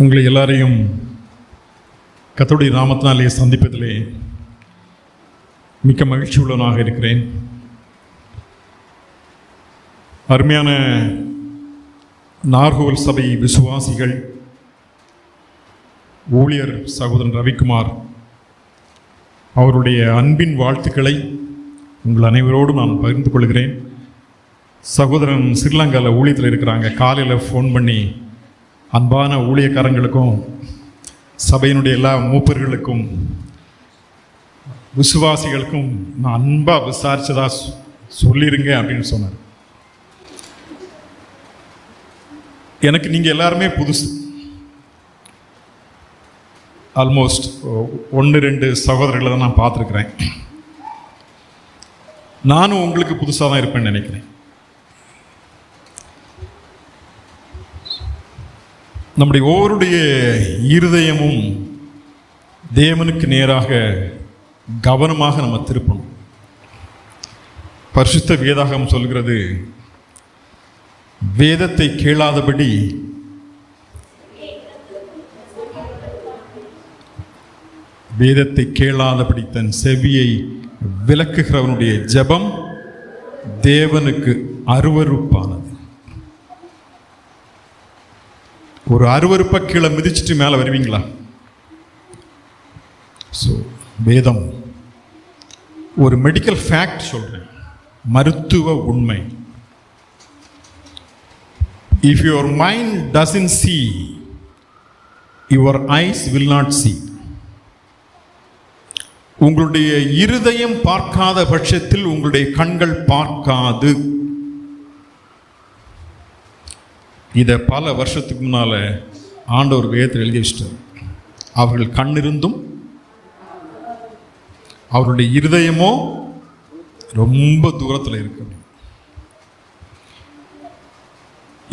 உங்களை எல்லாரையும் கர்த்தருடைய நாமத்தினாலே சந்திப்பதிலே மிக்க மகிழ்ச்சி உள்ளவனாக இருக்கிறேன். அருமையான நார்கோவில் சபை விசுவாசிகள், ஊழியர் சகோதரன் ரவிக்குமார் அவருடைய அன்பின் வாழ்த்துக்களை உங்கள் அனைவரோடும் நான் பகிர்ந்து கொள்கிறேன். சகோதரன் ஸ்ரீலங்காவில் ஊழியத்தில் இருக்கிறாங்க. காலையில் ஃபோன் பண்ணி அன்பான ஊழியக்காரங்களுக்கும் சபையினுடைய எல்லா மூப்பர்களுக்கும் விசுவாசிகளுக்கும் நான் அன்பாக விசாரிச்சதா சொல்லிடுங்க அப்படின்னு சொன்னார். எனக்கு நீங்கள் எல்லாருமே புதுசு. ஆல்மோஸ்ட் 1-2 சகோதரர்களை தான் நான் பார்த்துருக்குறேன். நானும் உங்களுக்கு புதுசாக தான் இருப்பேன்னு நினைக்கிறேன். நம்முடைய ஒவ்வொருடைய இருதயமும் தேவனுக்கு நேராக கவனமாக நம்ம திருப்பணும். பரிசுத்த வேதாகம் சொல்கிறது, வேதத்தை கேளாதபடி தன் செவியை விலக்குகிறவனுடைய ஜெபம் தேவனுக்கு அருவருப்பானது. ஒரு அருவருப்பை கீழே மிதிச்சுட்டு மேலே வருவீங்களா? ஸோ வேதம் ஒரு மெடிக்கல் ஃபேக்ட் சொல்கிறேன், மருத்துவ உண்மை. If your mind doesn't see, your eyes will not see. உங்களுடைய இருதயம் பார்க்காத பட்சத்தில் உங்களுடைய கண்கள் பார்க்காது. இதை பல வருஷத்துக்கு முன்னால் ஆண்டவர் வேதத்தில் எழுதி வச்சிட்டார். அவர்கள் கண்ணிருந்தும் அவருடைய இருதயமோ ரொம்ப தூரத்தில் இருக்கு.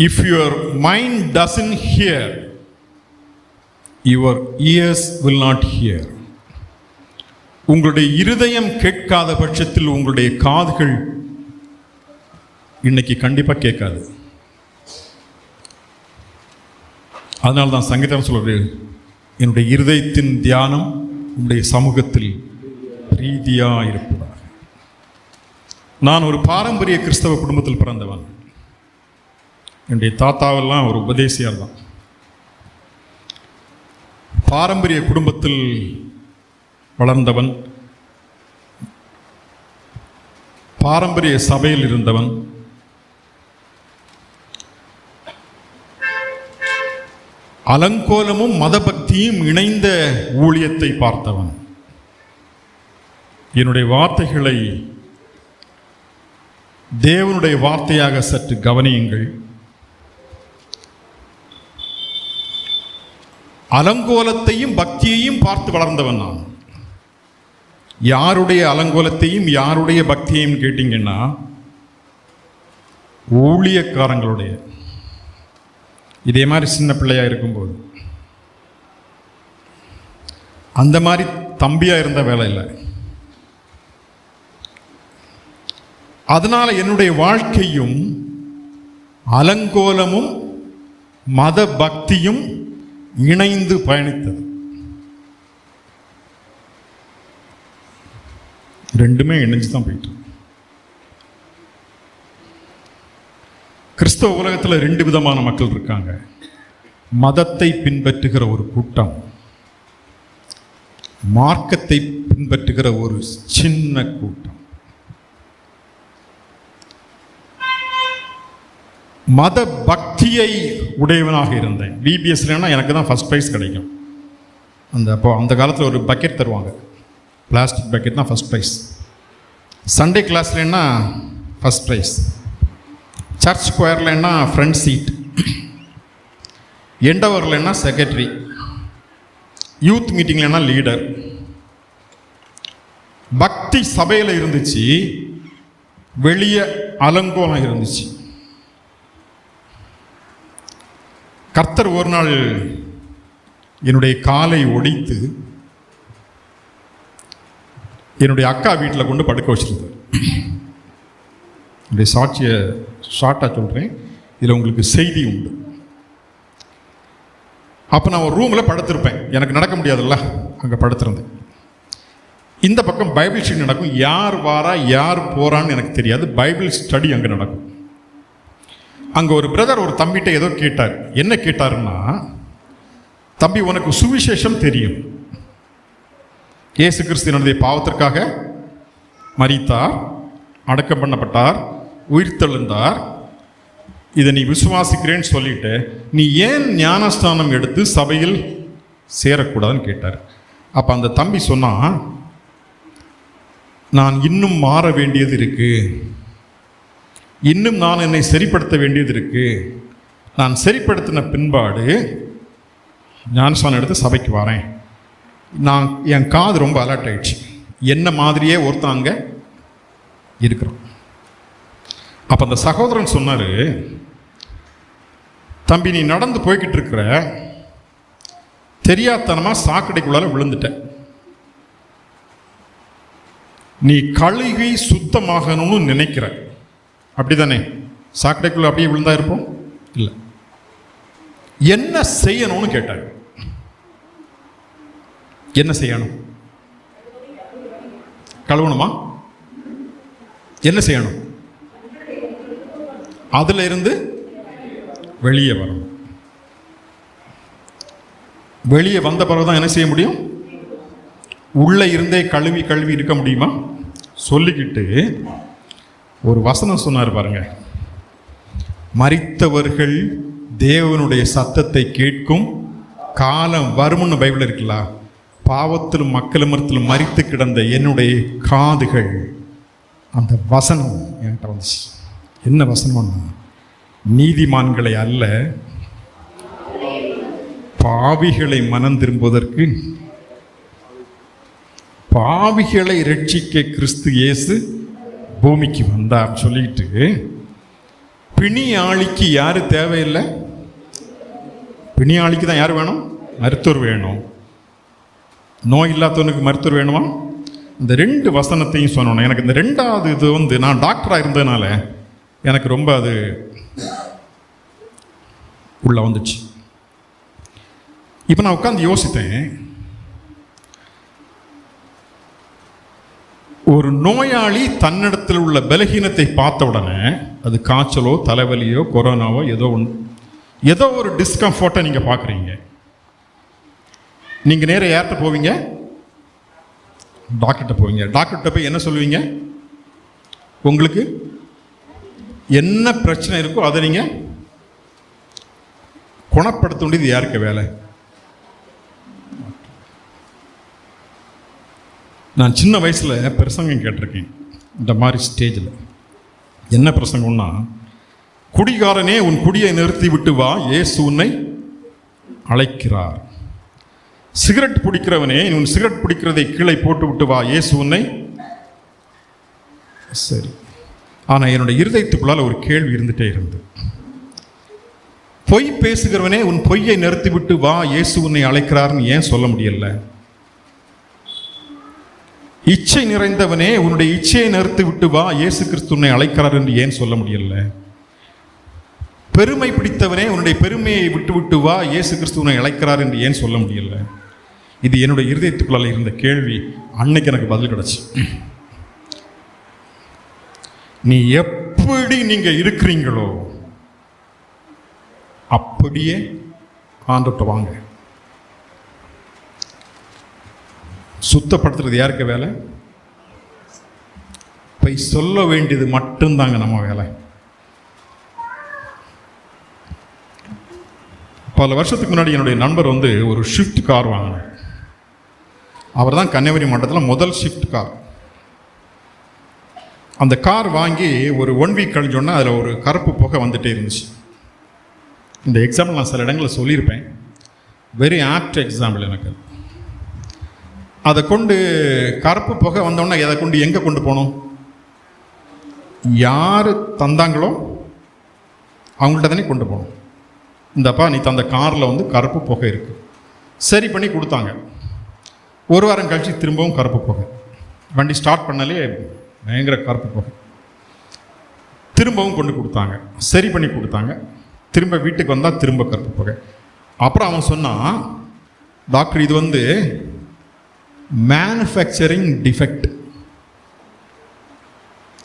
If your mind doesn't here, your ears will not here. உங்களுடைய இருதயம் கேட்காத பட்சத்தில் உங்களுடைய காதுகள் இன்னைக்கு கண்டிப்பாக கேட்காது. அதனால தான் சங்கீதம் சொல்றது, என்னுடைய இருதயத்தின் தியானம் உங்களுடைய சமூகத்தில் பிரீதியாக இருப்பதாக. நான் ஒரு பாரம்பரிய கிறிஸ்தவ குடும்பத்தில் பிறந்தவன். என்னுடைய தாத்தாவெல்லாம் ஒரு உபதேசியார் தான். பாரம்பரிய குடும்பத்தில் வளர்ந்தவன், பாரம்பரிய சபையில் இருந்தவன். அலங்கோலமும் மதபக்தியும் இணைந்த ஊழியத்தை பார்த்தவன். என்னுடைய வார்த்தைகளை தேவனுடைய வார்த்தையாக சற்று கவனியுங்கள். அலங்கோலத்தையும் பக்தியையும் பார்த்து வளர்ந்தவன் நான். யாருடைய அலங்கோலத்தையும் யாருடைய பக்தியையும் கேட்டீங்கன்னா, ஊழியக்காரங்களுடைய. இதே மாதிரி சின்ன பிள்ளையாக இருக்கும்போது அந்த மாதிரி தம்பியாக இருந்த வேலை இல்லை. அதனால் என்னுடைய வாழ்க்கையும் அலங்கோலமும் மத பக்தியும் இணைந்து பயணித்தது. ரெண்டுமே இணைஞ்சு தான் போயிட்டு. கிறிஸ்தவ உலகத்தில் 2 விதமான மக்கள் இருக்காங்க. மதத்தை பின்பற்றுகிற ஒரு கூட்டம், மார்க்கத்தை பின்பற்றுகிற ஒரு சின்ன கூட்டம். மத பக்தியை உடையவனாக இருந்தேன். பிபிஎஸ்லன்னா எனக்கு தான் ஃபர்ஸ்ட் ப்ரைஸ் கிடைக்கும். அந்த காலத்தில் ஒரு பக்கெட் தருவாங்க, பிளாஸ்டிக் பக்கெட் தான் ஃபர்ஸ்ட் ப்ரைஸ். சண்டே கிளாஸ்லன்னா ஃபர்ஸ்ட் ப்ரைஸ். சர்ச் ஸ்கொயர்லன்னா ஃப்ரண்ட் சீட், எண்டவர்லன்னா செக்ரட்டரி, யூத் மீட்டிங்லன்னா லீடர். பக்தி சபையில் இருந்துச்சு, வெளியே அலங்கோலம் இருந்துச்சு. கர்த்தர் ஒரு நாள் என்னுடைய காலை ஒடித்து என்னுடைய அக்கா வீட்டில் கொண்டு படுக்க வச்சிருந்தார். என்னுடைய சாட்சியை ஷார்ட்டாக சொல்கிறேன், இதில் உங்களுக்கு செய்தி உண்டு. அப்போ நான் ஒரு ரூமில் படுத்திருப்பேன், எனக்கு நடக்க முடியாதுல்ல, அங்கே படுத்திருந்தேன். இந்த பக்கம் பைபிள் ஸ்டடி நடக்கும். யார் வாரா யார் போகிறான்னு எனக்கு தெரியாது. பைபிள் ஸ்டடி அங்கே நடக்கும். அங்கே ஒரு பிரதர் ஒரு தம்பிகிட்ட ஏதோ கேட்டார். என்ன கேட்டாருன்னா, தம்பி உனக்கு சுவிசேஷம் தெரியும், இயேசு கிறிஸ்துவினுடைய பாவத்திற்காக மரித்தார், அடக்கம் பண்ணப்பட்டார், உயிர்த்தெழுந்தார், இதை நீ விசுவாசிக்கிறேன்னு சொல்லிட்டு நீ ஏன் ஞானஸ்தானம் எடுத்து சபையில் சேரக்கூடாதுன்னு கேட்டார். அப்போ அந்த தம்பி சொன்னா, நான் இன்னும் மாற வேண்டியது இருக்கு, இன்னும் நான் என்னை சரிப்படுத்த வேண்டியது இருக்கு, நான் சரிப்படுத்தின பின்பாடு ஞானஸ்தானம் எடுத்து சபைக்கு வரேன். நான் என் காது ரொம்ப அலர்ட் ஆயிடுச்சு, என்ன மாதிரியே ஒருத்தாங்க இருக்கிறோம். அப்போ அந்த சகோதரன் சொன்னார், தம்பி நீ நடந்து போய்கிட்டு இருக்கிற, தெரியாதனமாக சாக்கடைக்குள்ளால விழுந்துட்ட, நீ கழுவி சுத்தமாகணும்னு நினைக்கிற, அப்படிதானே? சாக்கடைக்குள்ள அப்படியே விழுந்தா இருப்போம் இல்லை. என்ன செய்யணும்னு கேட்டார். என்ன செய்யணும்? கழுவணுமா? என்ன செய்யணும்? அதுல இருந்து வெளியே வரணும். வெளியே வந்த பிறகுதான் என்ன செய்ய முடியும்? உள்ள இருந்தே கழுவி கழுவி இருக்க முடியுமா? சொல்லிக்கிட்டு ஒரு வசனம் சொன்னார் பாருங்க, மரித்தவர்கள் தேவனுடைய சத்தத்தை கேட்கும் காலம் வரும்னு பைபிள் இருக்குல்ல. பாவத்திலும் மக்களும் மரித்து கிடந்த என்னுடைய காதுகள், அந்த வசனம் என்கிட்ட வந்துச்சு. என்ன வசனம்னா, நீதிமான்களை அல்ல பாவிகளை மனம் திரும்புவதற்கு, பாவிகளை ரட்சிக்க கிறிஸ்து இயேசு பூமிக்கு வந்தார் சொல்லிட்டு, பிணியாளிக்கு யாரு தேவையில்லை? பிணியாளிக்கு தான் யார் வேணும்? மருத்துவர் வேணும். நோய் இல்லாதவனுக்கு மருத்துவர் வேணுமா? இந்த ரெண்டு வசனத்தையும் சொன்னோம். எனக்கு இந்த ரெண்டாவது இது நான் டாக்டராக இருந்ததுனால எனக்கு ரொம்ப அது உள்ள வந்துச்சு. இப்போ நான் உட்காந்து யோசித்தேன், ஒரு நோயாளி தன்னிடத்தில் உள்ள பலகீனத்தை பார்த்த உடனே, அது காய்ச்சலோ தலைவலியோ கொரோனாவோ ஏதோ ஒரு டிஸ்கம்ஃபர்ட்டை நீங்கள் பார்க்குறீங்க, நீங்கள் நேராக யார்கிட்ட போவீங்க? டாக்டர்கிட்ட போவீங்க. டாக்டர்கிட்ட போய் என்ன சொல்லுவீங்க? உங்களுக்கு என்ன பிரச்சனை இருக்கோ அதை நீங்கள் குணப்படுத்த வேண்டியது யாருக்கு வேலை? நான் சின்ன வயசில் பிரசங்கம் கேட்டிருக்கேன் இந்த மாதிரி ஸ்டேஜில். என்ன பிரசங்கம்னா, குடிகாரனே உன் குடியை நிறுத்தி விட்டு வா, இயேசு உன்னை அழைக்கிறார். சிகரெட் பிடிக்கிறவனே உன் சிகரெட் பிடிக்கிறதை கீழே போட்டு விட்டு வா, இயேசு உன்னை. சரி, ஆனால் என்னுடைய இருதயத்துக்குள்ளால் ஒரு கேள்வி இருந்துகிட்டே இருந்தது. பொய் பேசுகிறவனே உன் பொய்யை நிறுத்தி விட்டு வா, இயேசு உன்னை அழைக்கிறார்னு ஏன் சொல்ல முடியல? இச்சை நிறைந்தவனே உன்னுடைய இச்சையை நிறுத்தி விட்டு வா, இயேசு கிறிஸ்து உன்னை அழைக்கிறார் என்று ஏன் சொல்ல முடியல? பெருமை பிடித்தவனே உன்னுடைய பெருமையை விட்டு விட்டு வா, இயேசு கிறிஸ்து உன்னை அழைக்கிறார் என்று ஏன் சொல்ல முடியல? இது என்னுடைய இருதயத்துக்குள்ளால இருந்த கேள்வி. அன்னைக்கு எனக்கு பதில் கிடைச்சு. நீ எப்படி நீங்க இருக்கிறீங்களோ அப்படியே ஆண்டுட்டு வாங்க. சுத்தப்படுத்துறது யாருக்கு வேலை? போய் சொல்ல வேண்டியது மட்டும்தாங்க நம்ம வேலை. பல வருஷத்துக்கு முன்னாடி என்னுடைய நண்பர் ஒரு ஷிஃப்ட் கார் வாங்கினார். அவர் தான் கன்னியாகுமரி மாவட்டத்தில் முதல் ஷிஃப்ட் கார். அந்த கார் வாங்கி ஒரு 1 வீக் கழிஞ்சோன்னா அதில் ஒரு கருப்பு புகை வந்துட்டே இருந்துச்சு. இந்த எக்ஸாம்பிள் நான் சில இடங்களில் சொல்லியிருப்பேன். வெரி ஆப்ட் எக்ஸாம்பிள் எனக்கு. அதை கொண்டு கருப்பு புகை வந்தோன்னா அதை கொண்டு எங்கே கொண்டு போகணும்? யார் தந்தாங்களோ அவங்கள்ட்ட தானே கொண்டு போகணும். இந்தப்பா நீ தந்த காரில் கருப்பு புகை இருக்குது, சரி பண்ணி கொடுத்தாங்க. ஒரு வாரம் கழிச்சு திரும்பவும் கருப்பு புகை. வண்டி ஸ்டார்ட் பண்ணாலே பயங்கர கருப்பு புகை. திரும்பவும் கொண்டு கொடுத்தாங்க, சரி பண்ணி கொடுத்தாங்க. திரும்ப வீட்டுக்கு வந்தால் திரும்ப கருப்பு புகை. அப்புறம் அவன் சொன்னான், டாக்டர் இது வந்து மேனுஃபேக்சரிங் டிஃபெக்ட்.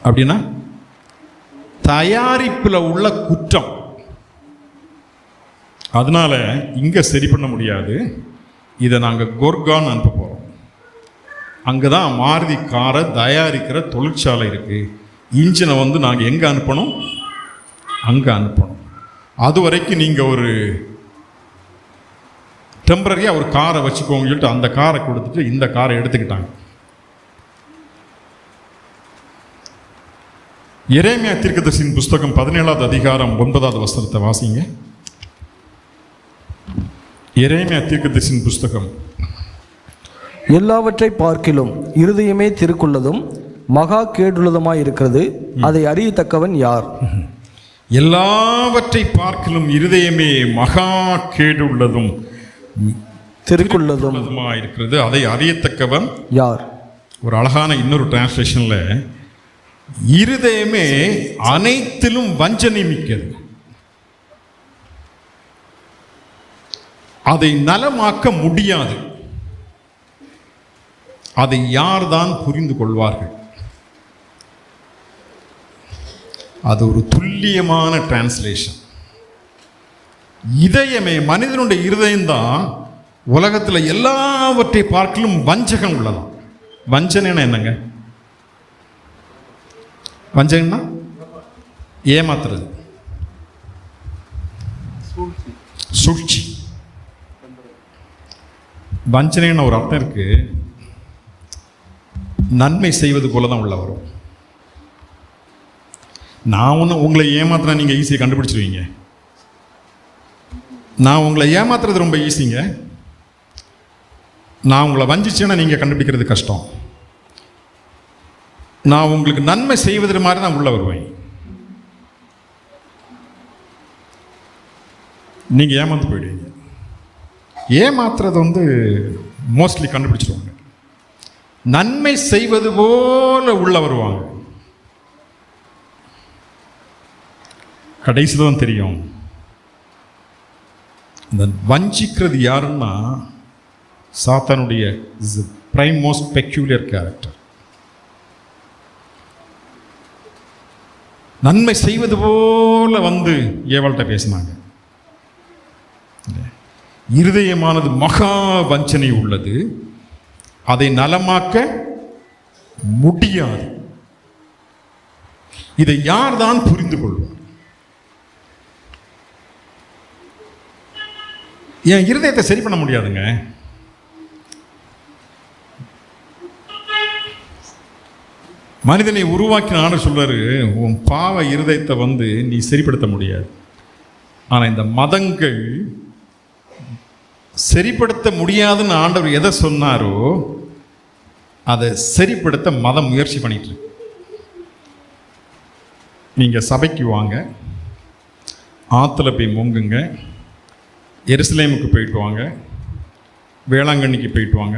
அப்படின்னா தயாரிப்பில் உள்ள குற்றம், அதனால இங்கே சரி பண்ண முடியாது, இதை நாங்கள் குர்கான் அனுப்ப போகிறோம். அங்கே தான் மாருதி காரை தயாரிக்கிற தொழிற்சாலை இருக்குது. இன்ஜினை வந்து நாங்கள் எங்கே அனுப்பணும்? அங்கே அனுப்பணும். அது வரைக்கும் நீங்கள் ஒரு டெம்பரரியாக ஒரு காரை வச்சுக்கோங்க சொல்லிட்டு அந்த காரை கொடுத்துட்டு இந்த காரை எடுத்துக்கிட்டாங்க. எரேமியா தீர்க்கதரிசியின் புஸ்தகம் 17வது அதிகாரம் 9வது வசனத்தை வாசிங்க. எரேமியா தீர்க்கதரிசியின் புஸ்தகம். எல்லாவற்றை பார்க்கிலும் இருதயமே திருக்குள்ளதும் மகா கேடுள்ளதுமாய் இருக்கிறது, அதை அறியத்தக்கவன் யார்? எல்லாவற்றை பார்க்கிலும் இருதயமே மகா கேடுள்ளதும் திருக்குள்ளதும் இருக்கிறது, அதை அறியத்தக்கவன் யார்? ஒரு அழகான இன்னொரு டிரான்ஸ்லேஷன்ல இருதயமே அனைத்திலும் வஞ்சனை மிக்கது, அதை நலமாக்க முடியாது, அதை யார்தான் புரிந்து கொள்வார்கள்? அது ஒரு துல்லியமான டிரான்ஸ்லேஷன். இதயமே, மனிதனுடைய இருதயம்தான் உலகத்தில் எல்லாவற்றை பார்க்கலும் வஞ்சகம் உள்ளதாம். வஞ்சனைன்னா என்னங்க? வஞ்சகம்னா ஏமாத்துறது, சூழ்ச்சி. வஞ்சனைன்னு ஒரு அர்த்தம் இருக்கு, நன்மை செய்வது போல தான் உள்ள வரும். நான் ஒன்று உங்களை ஏமாத்தினா நீங்கள் ஈஸியாக கண்டுபிடிச்சிருவீங்க. நான் உங்களை ஏமாத்துறது ரொம்ப ஈஸிங்க. நான் உங்களை வஞ்சிச்சேன்னா நீங்கள் கண்டுபிடிக்கிறது கஷ்டம். நான் உங்களுக்கு நன்மை செய்வதற்கு மாதிரி தான் உள்ள வருவேன். நீங்கள் ஏமாந்து போயிடுவீங்க. ஏமாத்துறது வந்து மோஸ்ட்லி கண்டுபிடிச்சிருவாங்க. நன்மை செய்வது போல உள்ள வருவாங்க. கடைசி தான் தெரியும் இந்த வஞ்சிக்கிறது யாருன்னா சாத்தானுடைய பிரைம் மோஸ்ட் பெக்யூலியர் கேரக்டர். நன்மை செய்வது போல வந்து ஏவாள்கிட்ட பேசினாங்க. இருதயமானது மகா வஞ்சனை உள்ளது, அதை நலமாக்க முடியாது, இதை யார்தான் புரிந்து கொள்வார்? என் இருதயத்தை சரி பண்ண முடியாதுங்க. மனிதனை உருவாக்கின ஆண்டு சொல்றாரு, உன் பாவ இருதயத்தை வந்து நீ சரிப்படுத்த முடியாது. ஆனால் இந்த மதங்கள் சரிப்படுத்த முடியாதுன்னு ஆண்டவர் எதை சொன்னாரோ அதை சரிப்படுத்த மதம் முயற்சி பண்ணிட்டு இருக்கு. நீங்கள் சபைக்கு வாங்க, ஆற்றுல போய் மூங்குங்க, எருசலேமுக்கு போயிட்டு வாங்க, வேளாங்கண்ணிக்கு போயிட்டு வாங்க.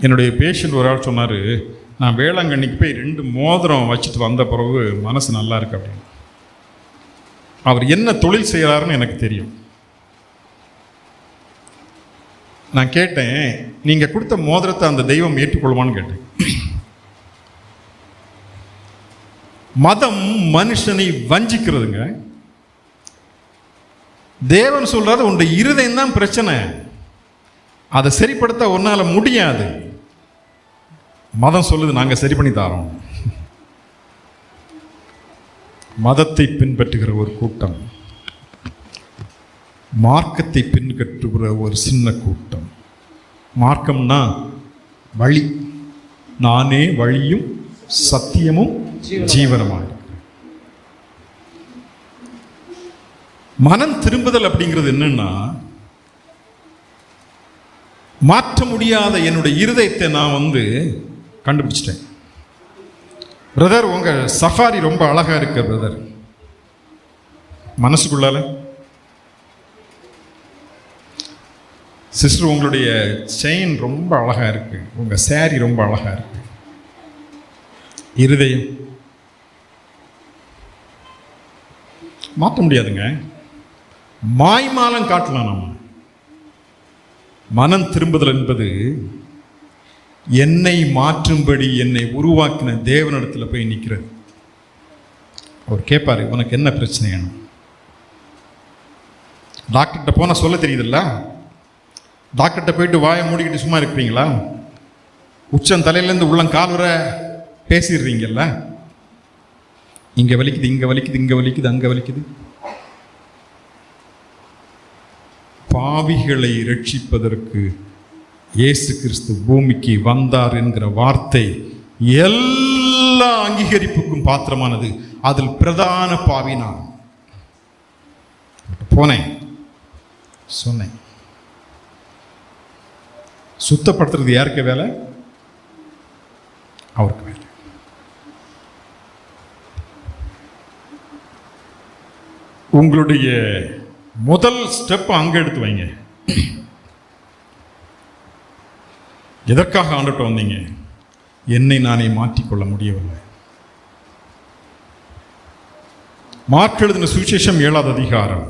என்னுடைய பேஷண்ட் ஒரு ஆள் சொன்னார், நான் வேளாங்கண்ணிக்கு போய் 2 மோதிரம் வச்சுட்டு வந்த பிறகு மனசு நல்லா இருக்கு அப்படின்னு. அவர் என்ன தொழில் செய்கிறாருன்னு எனக்கு தெரியும். நான் கேட்டேன், நீங்கள் கொடுத்த மோதிரத்தை அந்த தெய்வம் ஏற்றுக்கொள்வான்னு கேட்டேன். மதம் மனுஷனை வஞ்சிக்கிறதுங்க. தேவன் சொல்றாரு, உன்னுடைய இருதயம் தான் பிரச்சனை, அதை சரிப்படுத்த உன்னால முடியாது. மதம் சொல்லுது, நாங்கள் சரி பண்ணி தரோம். மதத்தை பின்பற்றுகிற ஒரு கூட்டம், மார்க்கத்தை பின்பற்றுகிற ஒரு சின்ன கூட்டம். மார்க்கம்னா வழி, நானே வழியும் சத்தியமும் ஜீவனமாக. மனம் திரும்புதல் அப்படிங்கிறது என்னன்னா, மாற்ற முடியாத என்னுடைய இருதயத்தை நான் வந்து கண்டுபிடிச்சிட்டேன். பிரதர், உங்க சஃபாரி ரொம்ப அழகா இருக்கு பிரதர். மனசுக்குள்ளால சிஸ்டர், உங்களுடைய செயின் ரொம்ப அழகா இருக்கு, உங்க சாரி ரொம்ப அழகா இருக்கு. இருதயம் மாற்ற முடியாதுங்க. மாய்மாலம் காட்டலாம். நம்ம மனம் திரும்புதல் என்பது என்னை மாற்றும்படி என்னை உருவாக்கின தேவனிடத்தில் போய் நிற்கிறது. அவர் கேட்பாரு, உனக்கு என்ன பிரச்சனை? டாக்டர்கிட்ட போனால் சொல்ல தெரியுதுல்ல? டாக்டர்கிட்ட போயிட்டு வாயை மூடிக்கிட்டு சும்மா இருக்கிறீங்களா? உச்சம் தலையிலேருந்து உள்ளங்கால் வர பேசிடுறீங்கல்ல? இங்கே வலிக்குது, இங்கே வலிக்குது, இங்கே வலிக்குது, அங்கே வலிக்குது. பாவிகளை ரட்சிப்பதற்கு இயேசு கிறிஸ்து பூமிக்கு வந்தார் என்கிற வார்த்தை எல்லா அங்கீகரிப்புக்கும் பாத்திரமானது. அதில் பிரதான பாவி நான். போனேன், சொன்னேன். சுத்தப்படுத்துறது யாருக்கு வேலை? அவருக்கு வேலை. உங்களுடைய முதல் ஸ்டெப் அங்க எடுத்து வைங்க. எதற்காக ஆண்டுட்டு வந்தீங்க? என்னை நானே மாற்றிக்கொள்ள முடியவில்லை. மார்க் எழுதின சுவிசேஷம் 7வது அதிகாரம்.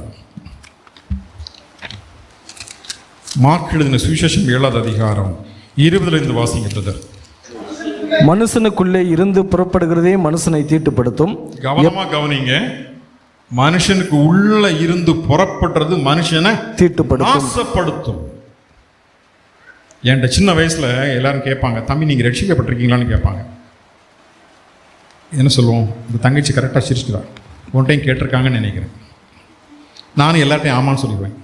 மார்க் எழுதின சுவிசேஷம் 7வது அதிகாரம் 20 வாசிங்க பிரதர். மனுஷனுக்குள்ளே இருந்து புறப்படுகிறதே மனுஷனை தீட்டுப்படுத்தும். கவனமா கவனிங்க. மனுஷனுக்கு உள்ள இருந்து புறப்படுறது மனுஷனை தீட்டுப்படுத்தும், நாசப்படுத்தும். என்கிட்ட சின்ன வயசுல எல்லாரும் கேட்பாங்க, தம்பி நீங்க ரட்சிக்கப்பட்டிருக்கீங்களான்னு கேட்பாங்க. என்ன சொல்லுவோம்? இந்த தங்கச்சி கரெக்டாக சிரிச்சுக்கிறா, ஒன் டைம் கேட்டிருக்காங்கன்னு நினைக்கிறேன். நானும் எல்லார்ட்டையும் ஆமான்னு சொல்லிடுவேன்.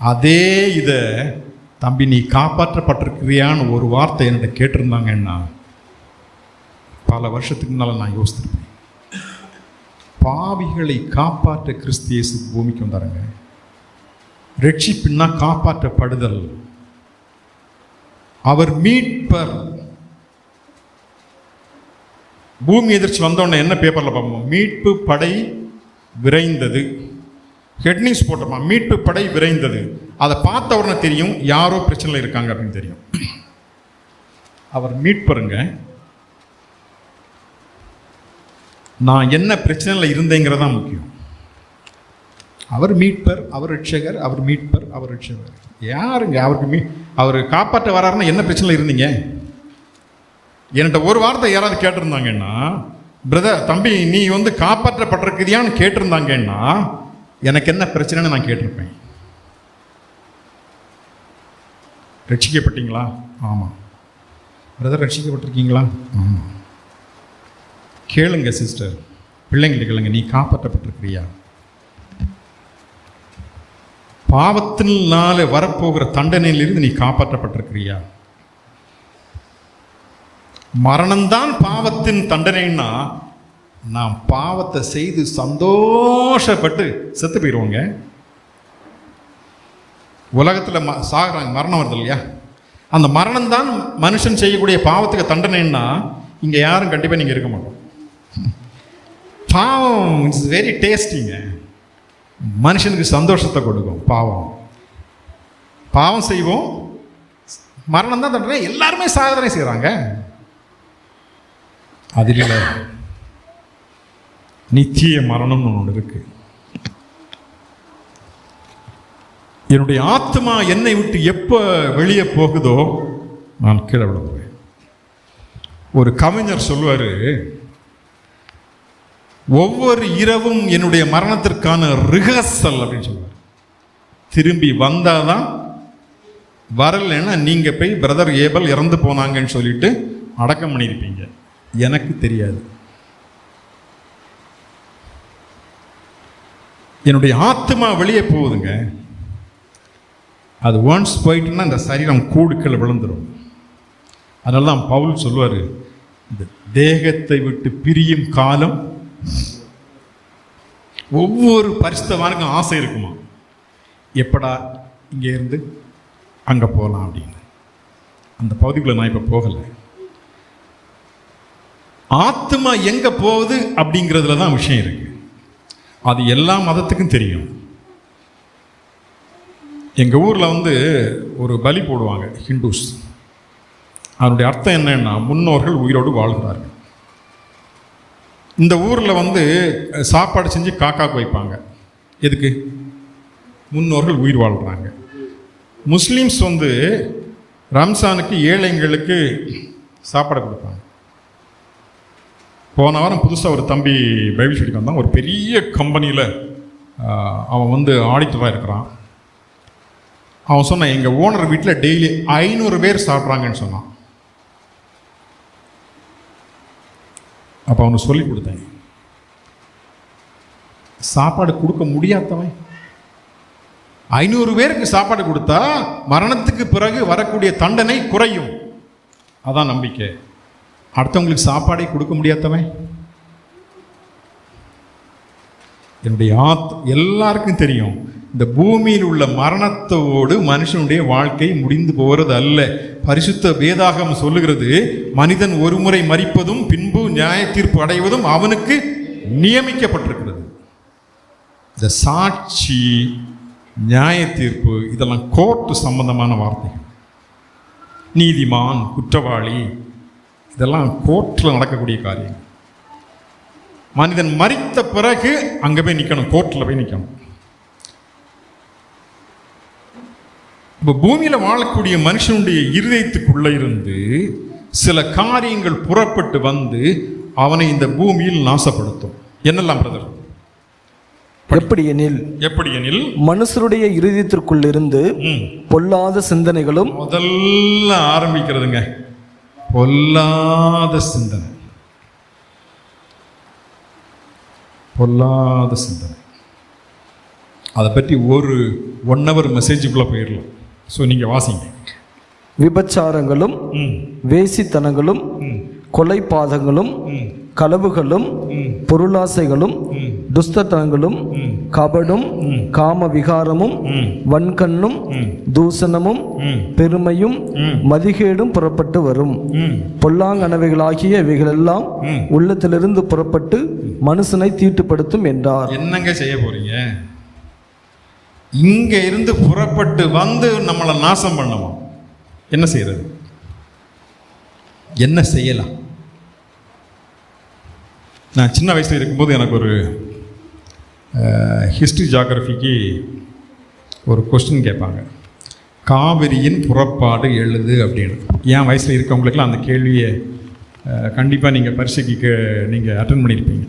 அதே இதை தம்பி நீ காப்பாற்றப்பட்டிருக்கிறியான்னு ஒரு வார்த்தை என்கிட்ட கேட்டிருந்தாங்கன்னா பல வருஷத்துக்கு முன்னால் நான் யோசித்திருப்பேன். பாவிகளை காப்பாற்ற கிறிஸ்து இயேசு பூமிக்கு வந்தாருங்க. ரட்சிப்புன்னா காப்பாற்றப்படுதல். அவர் மீட்பர். பூமி எதிர்ச்சி வந்தோடனே என்ன பேப்பரில் பார்ப்போம்? மீட்பு படை விரைந்தது. ஹெட்னிங்ஸ் போட்டோமா? மீட்பு படை விரைந்தது. அதை பார்த்த உடனே தெரியும் யாரோ பிரச்சனையில் இருக்காங்க அப்படின்னு தெரியும். அவர் மீட்பருங்க. நான் என்ன பிரச்சனையில் இருந்தேங்கிறதா முக்கியம். அவர் மீட்பர், அவர் ரட்சகர், அவர் மீட்பர், அவர் ரட்சகர். யாருங்க அவருக்கு அவர் காப்பாற்ற வராருன்னா என்ன பிரச்சனையில் இருந்தீங்க? என்கிட்ட ஒரு வார்த்தை யாராவது கேட்டிருந்தாங்கன்னா, பிரதர் தம்பி நீ காப்பாற்றப்பட்டிருக்கிறியான்னு கேட்டிருந்தாங்கன்னா எனக்கு என்ன பிரச்சனைன்னு நான் கேட்டிருப்பேன். ரட்சிக்கப்பட்டீங்களா? ஆமாம். பிரதர் ரட்சிக்கப்பட்டிருக்கீங்களா? ஆமாம். கேளுங்க சிஸ்டர், பிள்ளைங்களை கேளுங்க, நீ காப்பாற்றப்பட்டிருக்கிறியா? பாவத்தினால வரப்போகிற தண்டனையிலிருந்து நீ காப்பாற்றப்பட்டிருக்கிறியா? மரணம்தான் பாவத்தின் தண்டனைன்னா நாம் பாவத்தை செய்து சந்தோஷப்பட்டு செத்து போயிடுவோங்க. உலகத்தில் சாகுறாங்க, மரணம் வருது இல்லையா? அந்த மரணம் தான் மனுஷன் செய்யக்கூடிய பாவத்துக்கு தண்டனைன்னா இங்கே யாரும் கண்டிப்பாக நீங்கள் இருக்க மாட்டோம். பாவம் இட்ஸ் வெரி டேஸ்டிங்க. மனுஷனுக்கு சந்தோஷத்தை கொடுக்கும். பாவம் செய்வோம், மரணம் தான் தண்டனை. எல்லாருமே சாதனை செய்கிறாங்க. அதில் நித்திய மரணம்னு ஒன்று இருக்கு. என்னுடைய ஆத்மா என்னை விட்டு எப்போ வெளியே போகுதோ நான் கீழே விடுவேன். ஒரு கவிஞர் சொல்லுவார், ஒவ்வொரு இரவும் என்னுடைய மரணத்திற்கான ரிஹர்சல் அப்படின்னு சொல்லுவார். திரும்பி வந்தாதான், வரலைன்னா நீங்கள் போய் பிரதர் ஏபல் இறந்து போனாங்கன்னு சொல்லிட்டு அடக்கம் பண்ணியிருப்பீங்க. எனக்கு தெரியாது. என்னுடைய ஆத்மா வெளியே போகுதுங்க. அது ஒன்ஸ் போயிட்டுன்னா இந்த சரீரம் கூடுக்கள் விழுந்துடும். அதனால தான் பவுல் சொல்லுவார், இந்த தேகத்தை விட்டு பிரியும் காலம். ஒவ்வொரு பரிசுத்தவானுக்கும் ஆசை இருக்குமா, எப்படா இங்கே இருந்து அங்கே போகலாம் அப்படின்னு. அந்த பகுதிக்குள்ள நான் இப்போ போகலை. ஆத்மா எங்கே போகுது அப்படிங்கிறதுல தான் விஷயம் இருக்கு. அது எல்லா மதத்துக்கும் தெரியும். எங்கள் ஊரில் ஒரு பலி போடுவாங்க ஹிந்துஸ். அதனுடைய அர்த்தம் என்னன்னா, முன்னோர்கள் உயிரோடு வாழ்கிறார்கள். இந்த ஊரில் சாப்பாடு செஞ்சு காக்காக்கு வைப்பாங்க. எதுக்கு? முன்னோர்கள் உயிர் வாழ்கிறாங்க. முஸ்லீம்ஸ் வந்து ரம்ஜானுக்கு ஏழைங்களுக்கு சாப்பாடு கொடுப்பாங்க. போன வாரம் புதுசாக ஒரு தம்பி பைபிள் ஸ்டடிக்கு வந்தான். ஒரு பெரிய கம்பெனியில் அவன் வந்து ஆடிட்டராக இருக்கிறான். அவன் சொன்னான், எங்கள் ஓனர் வீட்டில் டெய்லி 500 பேர் சாப்பிட்றாங்கன்னு சொன்னான். அப்போ அவனுக்கு சொல்லி கொடுத்தேன், சாப்பாடு கொடுக்க முடியாதவன் 500 பேருக்கு சாப்பாடு கொடுத்தா மரணத்துக்கு பிறகு வரக்கூடிய தண்டனை குறையும். அதான் நம்பிக்கை. அடுத்தவங்களுக்கு சாப்பாடை கொடுக்க முடியாதவன், என்னுடைய எல்லாருக்கும் தெரியும், இந்த பூமியில் உள்ள மரணத்தோடு மனுஷனுடைய வாழ்க்கை முடிந்து போகிறது அல்ல. பரிசுத்த வேதாகம் சொல்லுகிறது, மனிதன் ஒரு முறை மரிப்பதும் பின்பு நியாய தீர்ப்பு அடைவதும் அவனுக்கு நியமிக்கப்பட்டிருக்கிறது. இந்த சாட்சி, நியாய தீர்ப்பு இதெல்லாம் கோர்ட்டு சம்பந்தமான வார்த்தைகள். நீதிமான், குற்றவாளி இதெல்லாம் கோர்ட்டில் நடக்கக்கூடிய காரியம். மனிதன் மரித்த பிறகு அங்கே போய் நிற்கணும், கோர்ட்டில் போய் நிற்கணும். இப்போ பூமியில் வாழக்கூடிய மனுஷனுடைய இருதயத்துக்குள்ளே இருந்து சில காரியங்கள் புறப்பட்டு வந்து அவனை இந்த பூமியில் நாசப்படுத்தும். என்னெல்லாம் பிரதர்? எப்படி எனில் மனுஷருடைய இருதயத்திற்குள் இருந்து பொல்லாத சிந்தனைகளும். முதல்ல ஆரம்பிக்கிறதுங்க பொல்லாத சிந்தனை. பொல்லாத சிந்தனை அதை பற்றி ஒரு 1 hour மெசேஜுக்குள்ளே போயிடலாம். ஸோ நீங்கள் வாசிங்க. விபச்சாரங்களும் வேசித்தனங்களும் கொலைபாதங்களும் களவுகளும் பொருளாசைகளும் துஷ்டத்தனங்களும் கபடும் காம விகாரமும் வன்கண்ணும் தூசணமும் பெருமையும் மதிகேடும் புறப்பட்டு வரும். பொல்லாங்கனவைகளாகிய இவைகளெல்லாம் உள்ளத்திலிருந்து புறப்பட்டு மனுஷனை தீட்டுப்படுத்தும் என்றார். என்னங்க செய்ய போறீங்க? இங்க இருந்து புறப்பட்டு வந்து நம்மளை நாசம் பண்ணுவோம். என்ன செய்யறது? என்ன செய்யலாம்? நான் சின்ன வயசில் இருக்கும்போது எனக்கு ஒரு ஹிஸ்ட்ரி ஜியாகிரஃபிக்கு ஒரு கொஸ்டின் கேட்பாங்க, காவிரியின் புறப்பாடு எழுது அப்படின்னு. என் வயசில் இருக்கவங்களுக்குலாம் அந்த கேள்வியை கண்டிப்பாக நீங்கள் பரீட்சைக்கு நீங்கள் அட்டன் பண்ணியிருப்பீங்க.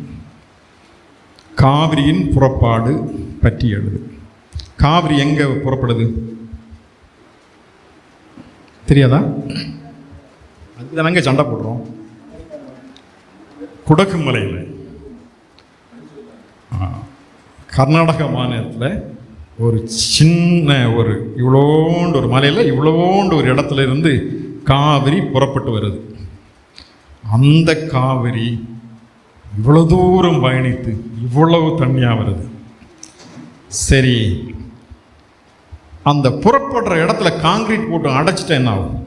காவிரியின் புறப்பாடு பற்றி எழுது. காவிரி எங்கே புறப்படுது தெரியாதா? அதுக்கு தானங்க சண்டை போடுறோம். குடகு மலையில், கர்நாடக மாநிலத்தில் ஒரு சின்ன ஒரு இவ்வளோண்டு ஒரு மலையில் இவ்வளோண்டு ஒரு இடத்துல இருந்து காவிரி புறப்பட்டு வருது. அந்த காவிரி இவ்வளோ தூரம் பயணித்து இவ்வளவு தண்ணியாக வருது. சரி, அந்த புறப்படுற இடத்துல காங்கிரீட் போட்டு அடைச்சிட்டா என்ன ஆகும்?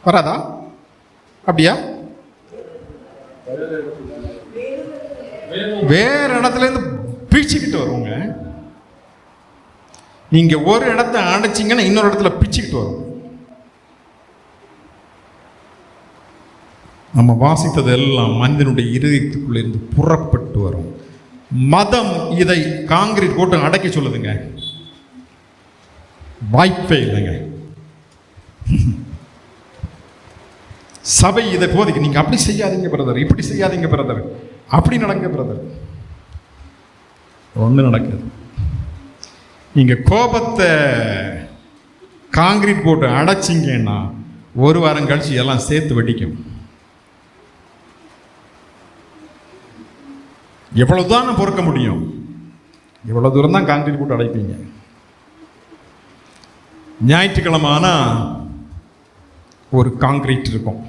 வராதா? அப்படியா? வேற இடத்துல இருந்து பிச்சுக்கிட்டு வருவாங்க. நீங்க ஒரு இடத்த அடைச்சிங்கன்னா இன்னொரு இடத்துல பிச்சுக்கிட்டு வரும். நம்ம வாசித்தது எல்லாம் மனிதனுடைய இருதயத்துக்குள்ள இருந்து புறப்பட்டு வரும். மதம் இதை காங்கிரீட் போட்டு அடைக்க சொல்லுதுங்க, வாய்ப்பே இல்லைங்க. சபை இதை போதைக்கு, நீங்க அப்படி செய்யாதீங்க பிரதர், இப்படி செய்யாதீங்க பிரதர், அப்படி நடங்க பிரதர், ஒண்ணு நடக்குது. நீங்க கோபத்தை காங்கிரீட் போட்டு அடைச்சிங்கன்னா ஒரு வாரம் கழிச்சு எல்லாம் சேர்த்து வெடிக்கும். எவ்வளவுதான் பொறுக்க முடியும்? எவ்வளவு தூரம் தான் காங்கிரீட் போட்டு அடைப்பீங்க? ஞாயிற்றுக்கிழமை ஆனா ஒரு காங்கிரீட் இருக்கும்,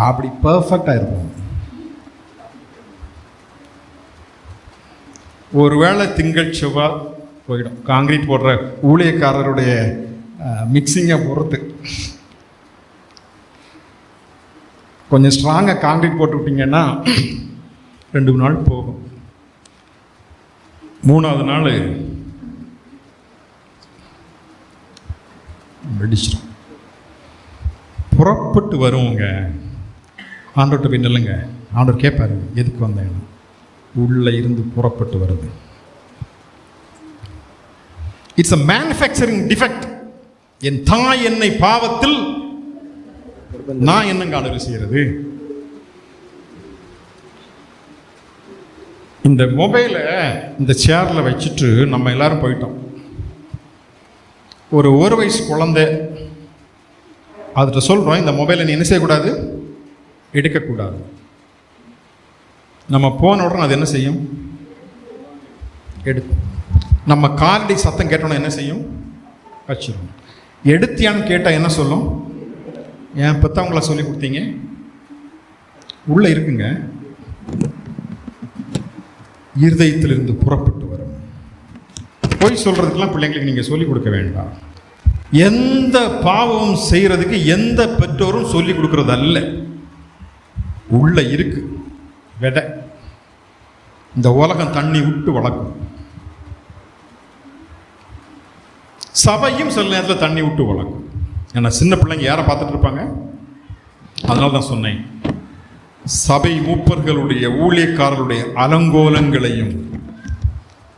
அப்படி பர்ஃபெக்டா இருக்கும். ஒருவேளை திங்கள் செவ்வாய் போயிடும். காங்கிரீட் போடுற ஊழியக்காரருடைய மிக்சிங்கை பொறுத்து கொஞ்சம் ஸ்ட்ராங்காக காங்கிரீட் போட்டு விட்டீங்கன்னா 2 நாள் போகும். 3ஆவது நாள் வெடிச்சிடும். புறப்பட்டு வருவோங்க. ஆண்டவர்கிட்ட போய் நில்லுங்க. ஆண்டவர் கேட்பாரு, எதுக்கு வந்தேன்? உள்ள இருந்து புறப்பட்டு வருது. It's a manufacturing defect. என் தாய் என்னை பாவத்தில் நான் என்னங்க ஆளுகை செய்யறது? இந்த மொபைலை இந்த சேர்ல வச்சுட்டு நம்ம எல்லாரும் போயிட்டோம். ஒரு வயசு குழந்தை அதுகிட்ட சொல்கிறோம், இந்த மொபைலை நீ என்ன செய்யக்கூடாது, எடுக்கக்கூடாது. நம்ம போன உடனே அது என்ன செய்யும், எடுக்கும். நம்ம காலடி சத்தம் கேட்டோன்னா என்ன செய்யும், வச்சிடும். எடுத்தியான்னு கேட்டால் என்ன சொல்லும், என் பெற்றவங்கள சொல்லி கொடுத்தீங்க, உள்ளே இருக்குங்க, இருதயத்திலிருந்து புறப்பட்டு வரும். போய் சொல்கிறதுக்கெல்லாம் பிள்ளைங்களுக்கு நீங்கள் சொல்லிக் கொடுக்க வேண்டாம். எந்த பாவம் செய்கிறதுக்கு எந்த பெற்றோரும் சொல்லிக் கொடுக்கறது அல்ல, உள்ள இருக்கு விதை. இந்த உலகம் தண்ணி விட்டு வளர்க்கும், சபையும் சில நேரத்தில் தண்ணி விட்டு வளர்க்கும். ஏன்னா சின்ன பிள்ளைங்க யாரை பார்த்துட்டு இருப்பாங்க, அதனால தான் சொன்னேன், சபை மூப்பர்களுடைய ஊழியக்காரர்களுடைய அலங்கோலங்களையும்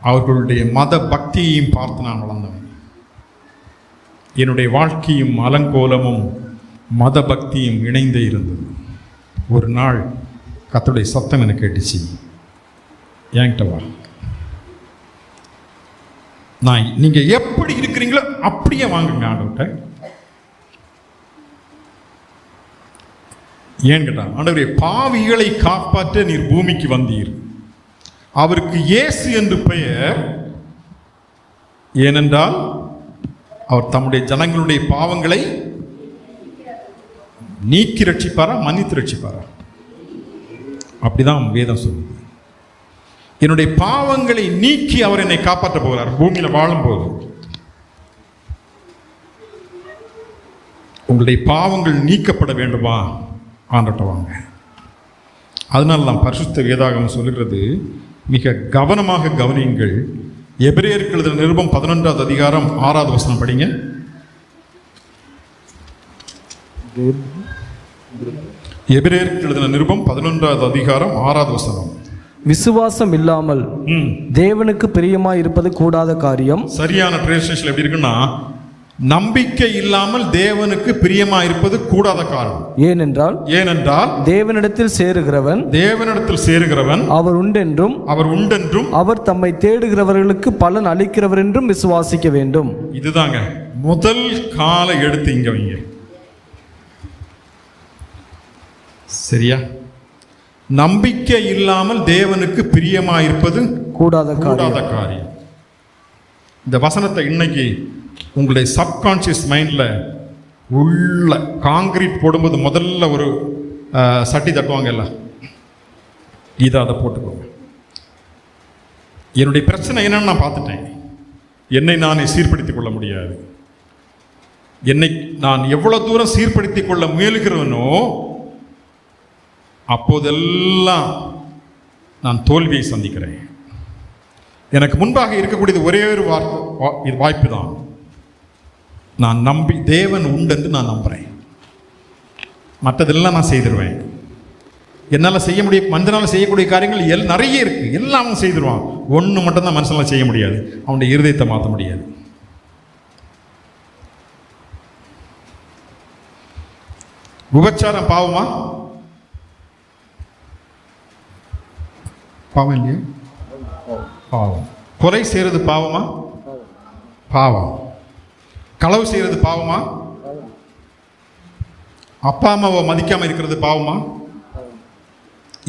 அவர்களுடைய மத பக்தியையும் பார்த்து நான் வளர்ந்தவன். என்னுடைய வாழ்க்கையும் அலங்கோலமும் மத பக்தியும் இணைந்தே இருந்தது. ஒரு நாள் கர்த்தருடைய சத்தம் எனக்கு கேட்டுச்சு, என்கிட்ட வா, நான் நீங்கள் எப்படி இருக்கிறீங்களோ அப்படியே வாங்குங்க ஆண்டவர்கிட்ட. ஏன் கேட்டா, ஆண்டவரே பாவிகளை காப்பாற்ற நீர் பூமிக்கு வந்தீர், அவருக்கு இயேசு என்று பெயர், ஏனென்றால் அவர் தம்முடைய ஜனங்களுடைய பாவங்களை நீக்கி ரட்சிப்பாரா, மன்னித்து ரட்சிப்பாரா? அப்படிதான் வேதம் சொல்லுது. என்னுடைய பாவங்களை நீக்கி அவர் என்னை காப்பாற்ற போகிறார் பூமியில வாழும் போது. உங்களுடைய பாவங்கள் நீக்கப்பட வேண்டுமா, ஆண்டட்ட வாங்க. அதனால தான் பரிசுத்த வேதாகமம் சொல்லுகிறது, மிக கவனமாக கவனியுங்கள். எபிரேயருக்கு எழுதின நிருபம் 11வது அதிகாரம் 6வது வசனம் படிங்க. எபிரேயருக்கு எழுதின நிருபம் 11வது அதிகாரம் 6வது வசனம். விசுவாசம் இல்லாமல் தேவனுக்கு பிரியமாய் இருப்பது கூடாத காரியம். சரியான டிரான்ஸ்லேஷன் எப்படி இருக்குன்னா, நம்பிக்கை இல்லாமல் தேவனுக்கு பிரியமா இருப்பது கூடாத காரணம். ஏனென்றால் தேவனிடத்தில் சேருகிறவன் அவர் உண்டென்றும் அவர் தம்மை தேடுகிறவர்களுக்கு பலன் அளிக்கிறவர் என்றும் விசுவாசிக்க வேண்டும். இதுதாங்க முதல் கால எடுத்து இங்க வைங்க. சரியா? நம்பிக்கை இல்லாமல் தேவனுக்கு பிரியமா இருப்பது கூடாத காரியம். இந்த வசனத்தை இன்னைக்கு உங்களுடைய சப்கான்ஷியஸ் மைண்டில் உள்ள காங்கிரீட் போடும்போது முதல்ல ஒரு சட்டி தட்டுவாங்கல்ல, இதை அதை போட்டுக்கோங்க. என்னுடைய பிரச்சனை என்னன்னு நான் பார்த்துட்டேன். என்னை நானே சீர்படுத்திக் கொள்ள முடியாது. என்னை நான் எவ்வளவு தூரம் சீர்படுத்திக் கொள்ள முயலுகிறவனோ அப்போதெல்லாம் நான் தோல்வியை சந்திக்கிறேன். எனக்கு முன்பாக இருக்கக்கூடியது ஒரே ஒரு வாய்ப்பு தான். நான் நம்பி தேவன் உண்டு நான் நம்புறேன். மற்றதெல்லாம் நான் செய்திருவேன். என்னால் செய்ய முடியும், மனிதனால் செய்யக்கூடிய காரியங்கள் நிறைய இருக்கு, எல்லாம் அவன் செய்திருவான். ஒன்று மட்டும்தான் மனுஷனால செய்ய முடியாது, அவனுடைய இருதயத்தை மாற்ற முடியாது. விபச்சாரம் பாவமா? பாவம் இல்லையா? பாவம். கொலை செய்யறது பாவமா? பாவம். களவு செய்யறது பாவமா? அப்பா அம்மாவை மதிக்காம இருக்கிறது பாவமா?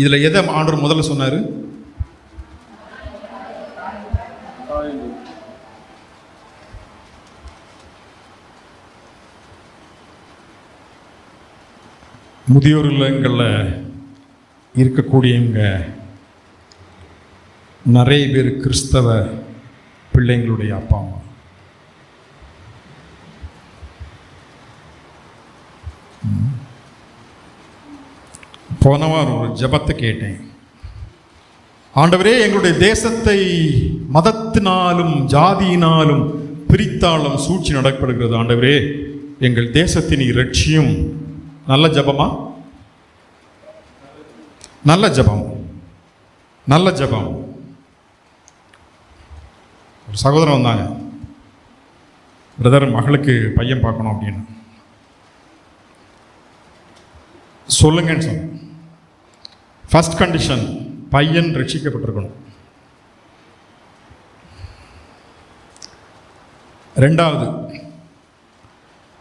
இதுல எதை ஆண்டவர் முதல்ல சொன்னாரு? முதியோர் இல்லங்களில் இருக்கக்கூடியவங்க நிறைய பேர் கிறிஸ்தவ பிள்ளைங்களுடைய அப்பா அம்மா. போன வாரம் ஒரு ஜெபத்தை கேட்டேன். ஆண்டவரே, எங்களுடைய தேசத்தை மதத்தினாலும் ஜாதியினாலும் பிரித்தாலும் சூழ்ச்சி நடக்கப்படுகிறது. ஆண்டவரே, எங்கள் தேசத்தின் இரட்சியும். நல்ல ஜெபமா? நல்ல ஜெபம். நல்ல ஜெபம். ஒரு சகோதரன் வந்தாங்க, பிரதர் மகளுக்கு பையன் பார்க்கணும் அப்படின்னு. சொல்லுங்கன்னு சொன்னேன். ஃபர்ஸ்ட் கண்டிஷன், பையன் ரட்சிக்கப்பட்டிருக்கணும். ரெண்டாவது,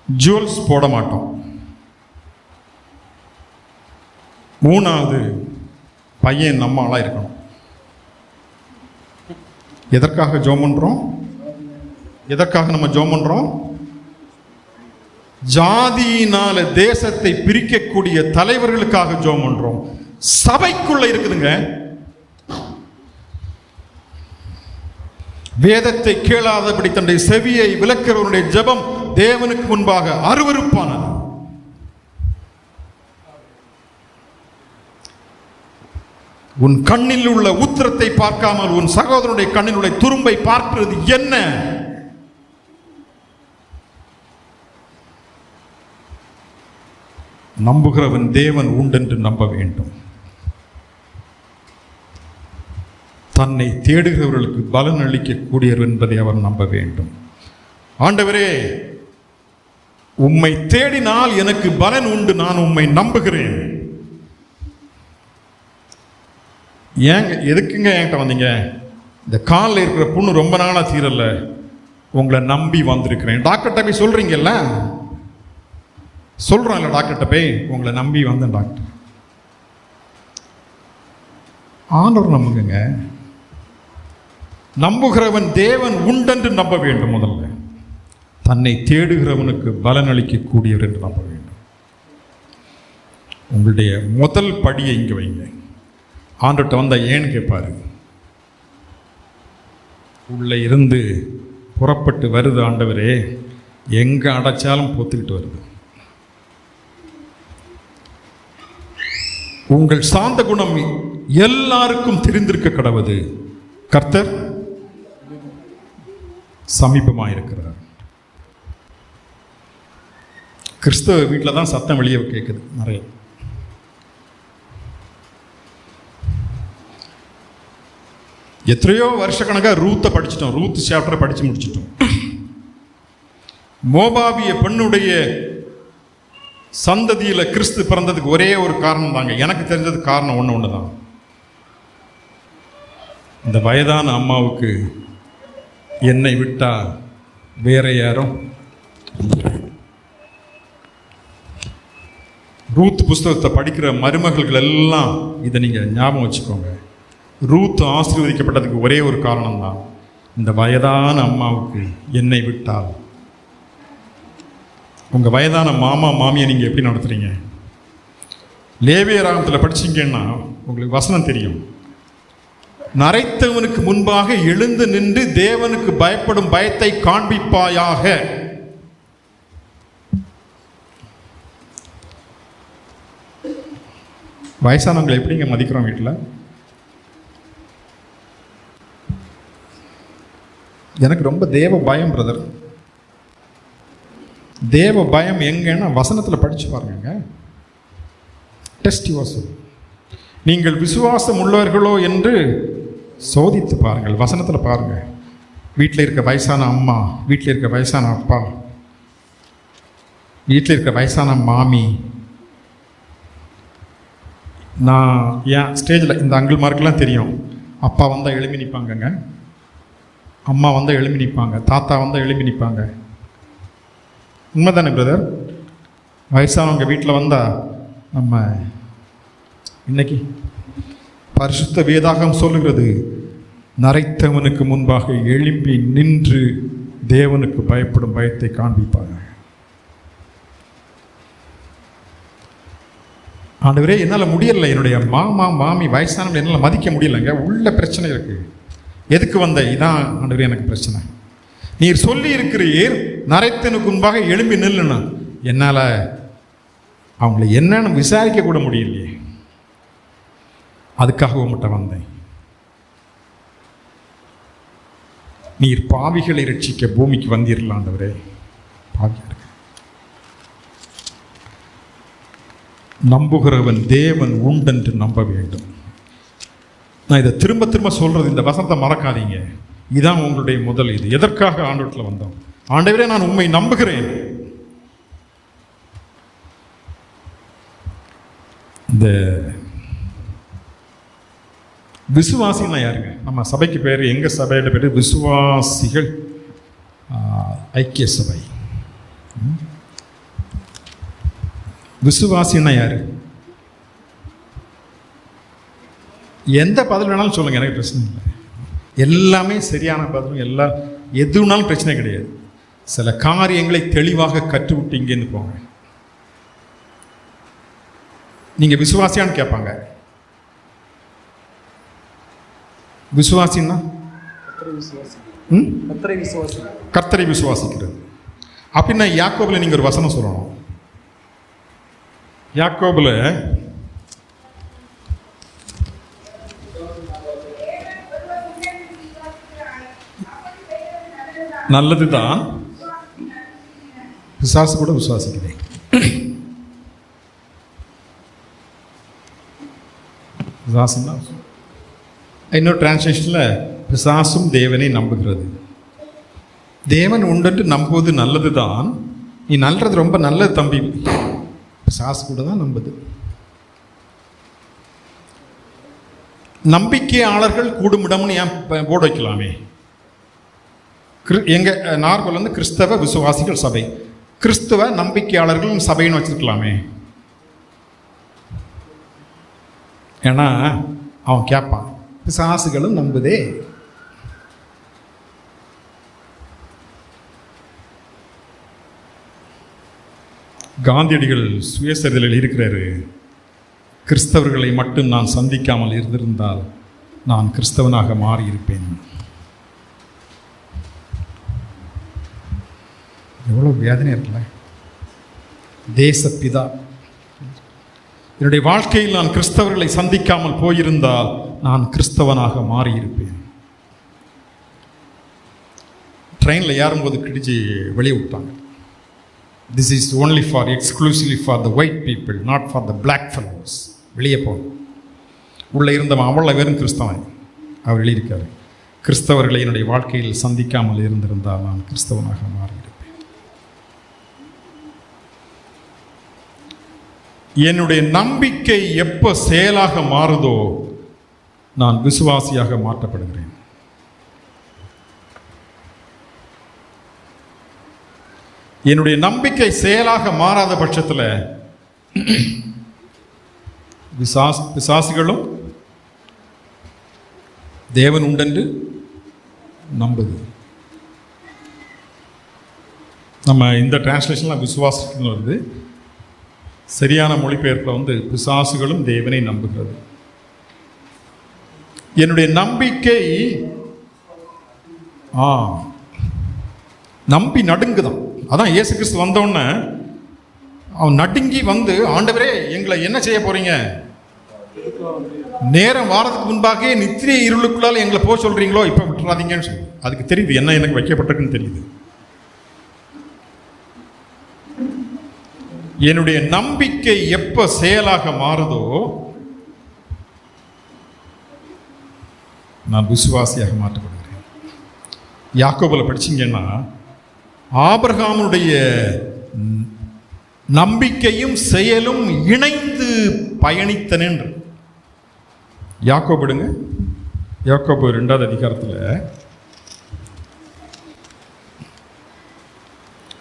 ஜுவல்ஸ் போட மாட்டோம். மூணாவது, பையன் நம்ம ஆளா இருக்கணும். எதற்காக ஜெபம் பண்றோம்? எதற்காக நம்ம ஜெபம் பண்றோம்? ஜாதியினால தேசத்தை பிரிக்கக்கூடிய தலைவர்களுக்காக ஜெபம் பண்றோம். சபைக்குள்ள இருக்குதுங்க. வேதத்தை கேளாதபடி தன்னுடைய செவியை விலக்கிறவருடைய ஜெபம் தேவனுக்கு முன்பாக அருவருப்பானது. உன் கண்ணில் உள்ள உத்திரத்தை பார்க்காமல் உன் சகோதரனுடைய கண்ணில் உள்ள துரும்பை பார்க்கிறது என்ன? நம்புகிறவன் தேவன் உண்டென்று நம்ப வேண்டும். தன்னை தேடுகிறவர்களுக்கு பலன் அளிக்கக்கூடியவர் என்பதை அவர் நம்ப வேண்டும். ஆண்டவரே, உம்மை தேடினால் எனக்கு பலன் உண்டு, நான் உம்மை நம்புகிறேன். ஏங்க எதுக்குங்க என்கிட்ட வந்தீங்க? இந்த காலில் இருக்கிற புண்ணு ரொம்ப நாளாக தீரல, உங்களை நம்பி வந்திருக்கிறேன். டாக்டர்கிட்ட போய் சொல்றீங்கல்ல, சொல்றான்ல டாக்டர்கிட்ட போய், உங்களை நம்பி வந்தேன் டாக்டர். ஆண்டவர் நம்புங்க. நம்புகிறவன் தேவன் உண்டென்று நம்ப வேண்டும். முதல்ல தன்னை தேடுகிறவனுக்கு பலன் அளிக்கக்கூடியவர் என்று நம்ப வேண்டும். உங்களுடைய முதல் படியை இங்கே வைங்க. ஆண்டுகிட்ட வந்தா ஏன்னு கேட்பாரு. உள்ளே இருந்து புறப்பட்டு வருது, ஆண்டவரே எங்க அடைச்சாலும் பொத்துக்கிட்டு வருது. உங்கள் சாந்த குணம் எல்லாருக்கும் தெரிந்திருக்க கடவுது. கர்த்தர் சமீபமாயிருக்கிறார். கிறிஸ்தவ வீட்டில் தான் சத்தம் வெளியே கேட்குது நிறைய. எத்தனையோ வருஷக்கணக்காக ரூத்தை படிச்சிட்டோம், ரூத் சாப்டரை படித்து முடிச்சிட்டோம். மோபாபிய பெண்ணுடைய சந்ததியில் கிறிஸ்து பிறந்ததுக்கு ஒரே ஒரு காரணம் தாங்க, எனக்கு தெரிஞ்சது காரணம் ஒன்று தான். இந்த வயதான அம்மாவுக்கு என்னை விட்டா வேற யாரும். ரூத் புஸ்தகத்தை படிக்கிற மருமகள்கள் எல்லாம் இதை நீங்கள் ஞாபகம் வச்சுக்கோங்க. ரூத் ஆசீர்வதிக்கப்பட்டதுக்கு ஒரே ஒரு காரணம் தான், இந்த வயதான அம்மாவுக்கு என்னை விட்டால். உங்கள் வயதான மாமா மாமியை நீங்கள் எப்படி நடத்துறீங்க? லேவியராகமத்தில் படிச்சீங்கன்னா உங்களுக்கு வசனம் தெரியும். நரைத்தவனுக்கு முன்பாக எழுந்து நின்று தேவனுக்கு பயப்படும் பயத்தை காண்பிப்பாயாக. வயசானவங்களை எப்படிங்க மதிக்கிறோம் வீட்டில்? எனக்கு ரொம்ப தேவ பயம் பிரதர். தேவ பயம் எங்கன்னா வசனத்தில் படிச்சு பாருங்க. Test your. நீங்கள் விசுவாசம் உள்ளவர்களோ என்று சோதித்து பாருங்கள். வசனத்தில் பாருங்க. வீட்டில் இருக்க வயசான அம்மா, வீட்டில் இருக்க வயசான அப்பா, வீட்டில் இருக்க வயசான மாமி. நான் என் ஸ்டேஜில் இந்த அங்கிள்மாருக்கெல்லாம் தெரியும். அப்பா வந்தால் எழுப்பி நிற்பாங்கங்க, அம்மா வந்தால் எழுப்பி நிற்பாங்க, தாத்தா வந்தால் எழுப்பி நிற்பாங்க. உண்மைதானே பிரதர்? வயசானவங்க வீட்டில் வந்தால் நம்ம இன்னைக்கு பரிசுத்த வேதாகம் சொல்லுகிறது, நரைத்தவனுக்கு முன்பாக எழும்பி நின்று தேவனுக்கு பயப்படும் பயத்தை காண்பிப்பாங்க. ஆண்டவரே என்னால் முடியலை, என்னுடைய மாமா மாமி வயசானவங்க என்னால் மதிக்க முடியலைங்க, உள்ள பிரச்சனை இருக்கு. எதுக்கு வந்த? இதான் ஆண்டவரே எனக்கு பிரச்சனை. நீர் சொல்லி இருக்கிறீர் நரைத்தனுக்கு முன்பாக எழும்பி நில்லுன்னா, என்னால் அவங்கள என்னன்னு விசாரிக்க கூட முடியலையே. அதுக்காக உங்கள்கிட்ட வந்தேன். நீர் பாவிகளை ரட்சிக்க பூமிக்கு வந்தீர்கள் ஆண்டவரே. பாவியாக நம்புகிறவன் தேவன் உண்டென்று நம்ப வேண்டும். நான் இதை திரும்ப திரும்ப சொல்றது, இந்த வசனத்தை மறக்காதீங்க. இதான் உங்களுடைய முதல் இது. எதற்காக ஆண்டவரத்தில் வந்தோம்? ஆண்டவரே, நான் உண்மை நம்புகிறேன். இந்த விசுவாசின்னா யாருங்க? நம்ம சபைக்கு பேர், எங்கள் சபையோட பேர் விசுவாசிகள் ஐக்கிய சபை. விசுவாசின்னா யாரு? எந்த பதில் வேணாலும் சொல்லுங்க, எனக்கு பிரச்சனை இல்லை. எல்லாமே சரியான பதிலும், எல்லாம் எதுனாலும் பிரச்சனை கிடையாது. சில காரியங்களை தெளிவாக கற்றுவிட்டீங்கன்னு போங்க. நீங்க விசுவாசியான்னு கேட்பாங்க. விசுவாசின்னா கர்த்தரை விசுவாசிக்கிறது. அப்படின்னா யாக்கோபுல நீங்க ஒரு வசனம் சொல்லணும். யாக்கோபுல நல்லதுதான், பிசாசு கூட விசுவாசிக்கிறேன். இன்னொரு டிரான்ஸ்லேஷனில் பிசாசும் தேவனை நம்புகிறது. தேவன் உண்டு நம்புவது நல்லது தான். நீ நல்லது ரொம்ப நல்லது தம்பி. பிசாசு கூட தான் நம்புது. நம்பிக்கையாளர்கள் கூடுமிடம்னு ஏன் போர்டு வைக்கலாமே? எங்க நார்கோல் வந்து கிறிஸ்தவ விசுவாசிகள் சபை, கிறிஸ்தவ நம்பிக்கையாளர்கள் சபைன்னு வச்சிருக்கலாமே. ஏன்னா அவன் கேட்பான், பிசாசுகளும் நம்புதே. காந்தியடிகள் சுயசரிதலில் இருக்கிறாரு, கிறிஸ்தவர்களை மட்டும் நான் சந்திக்காமல் இருந்திருந்தால் நான் கிறிஸ்தவனாக மாறியிருப்பேன். எவ்வளோ வேதனை இருக்குல்ல. தேசப்பிதா, என்னுடைய வாழ்க்கையில் நான் கிறிஸ்தவர்களை சந்திக்காமல் போயிருந்தால் நான் கிறிஸ்தவனாக மாறியிருப்பேன். ட்ரெயினில் ஏறும்போது கிடிச்சு வெளியே விட்டாங்க. This is only for exclusively for the white people, not for the black fellows. வெளியே போகணும். உள்ளே இருந்தவன் அவ்வளோ வெறும் கிறிஸ்தவன். அவர் எழுதியிருக்காரு, கிறிஸ்தவர்களை என்னுடைய வாழ்க்கையில் சந்திக்காமல் இருந்திருந்தால் நான் கிறிஸ்தவனாக மாறியிருப்பேன். என்னுடைய நம்பிக்கை எப்போ செயலாக மாறுதோ நான் விசுவாசியாக மாற்றப்படுகிறேன். என்னுடைய நம்பிக்கை செயலாக மாறாத பட்சத்தில் பிசாசுகளும் தேவன் உண்டென்று நம்புது. நம்ம இந்த டிரான்ஸ்லேஷன்லாம் விசுவாசிக்கணும் வருது. சரியான மொழிபெயர்ப்பில் வந்து பிசாசுகளும் தேவனை நம்புகிறது. என்னுடைய நம்பிக்கை நம்பி நடுங்குதான். அதான் இயேசு கிறிஸ்து வந்தோடனே அவன் நடுங்கி வந்து, ஆண்டவரே எங்களை என்ன செய்ய போறீங்க? நேரம் வாரத்துக்கு முன்பாக நித்திரை இருளுக்குள்ளால் எங்களை போக சொல்றீங்களோ, இப்போ விட்டுறாதீங்கன்னு சொல்லி. அதுக்கு தெரியுது என்ன எனக்கு வைக்கப்பட்டிருக்குன்னு தெரியுது. என்னுடைய நம்பிக்கை எப்ப செயலாக மாறுதோ நான் விசுவாசியாக மாற்றப்படுகிறேன். யாக்கோபுல படிச்சீங்கன்னா ஆபிரகாமுடைய நம்பிக்கையும் செயலும் இணைந்து பயணித்தன என்று. யாக்கோபுடுங்க, யாக்கோபு 2வது அதிகாரத்தில்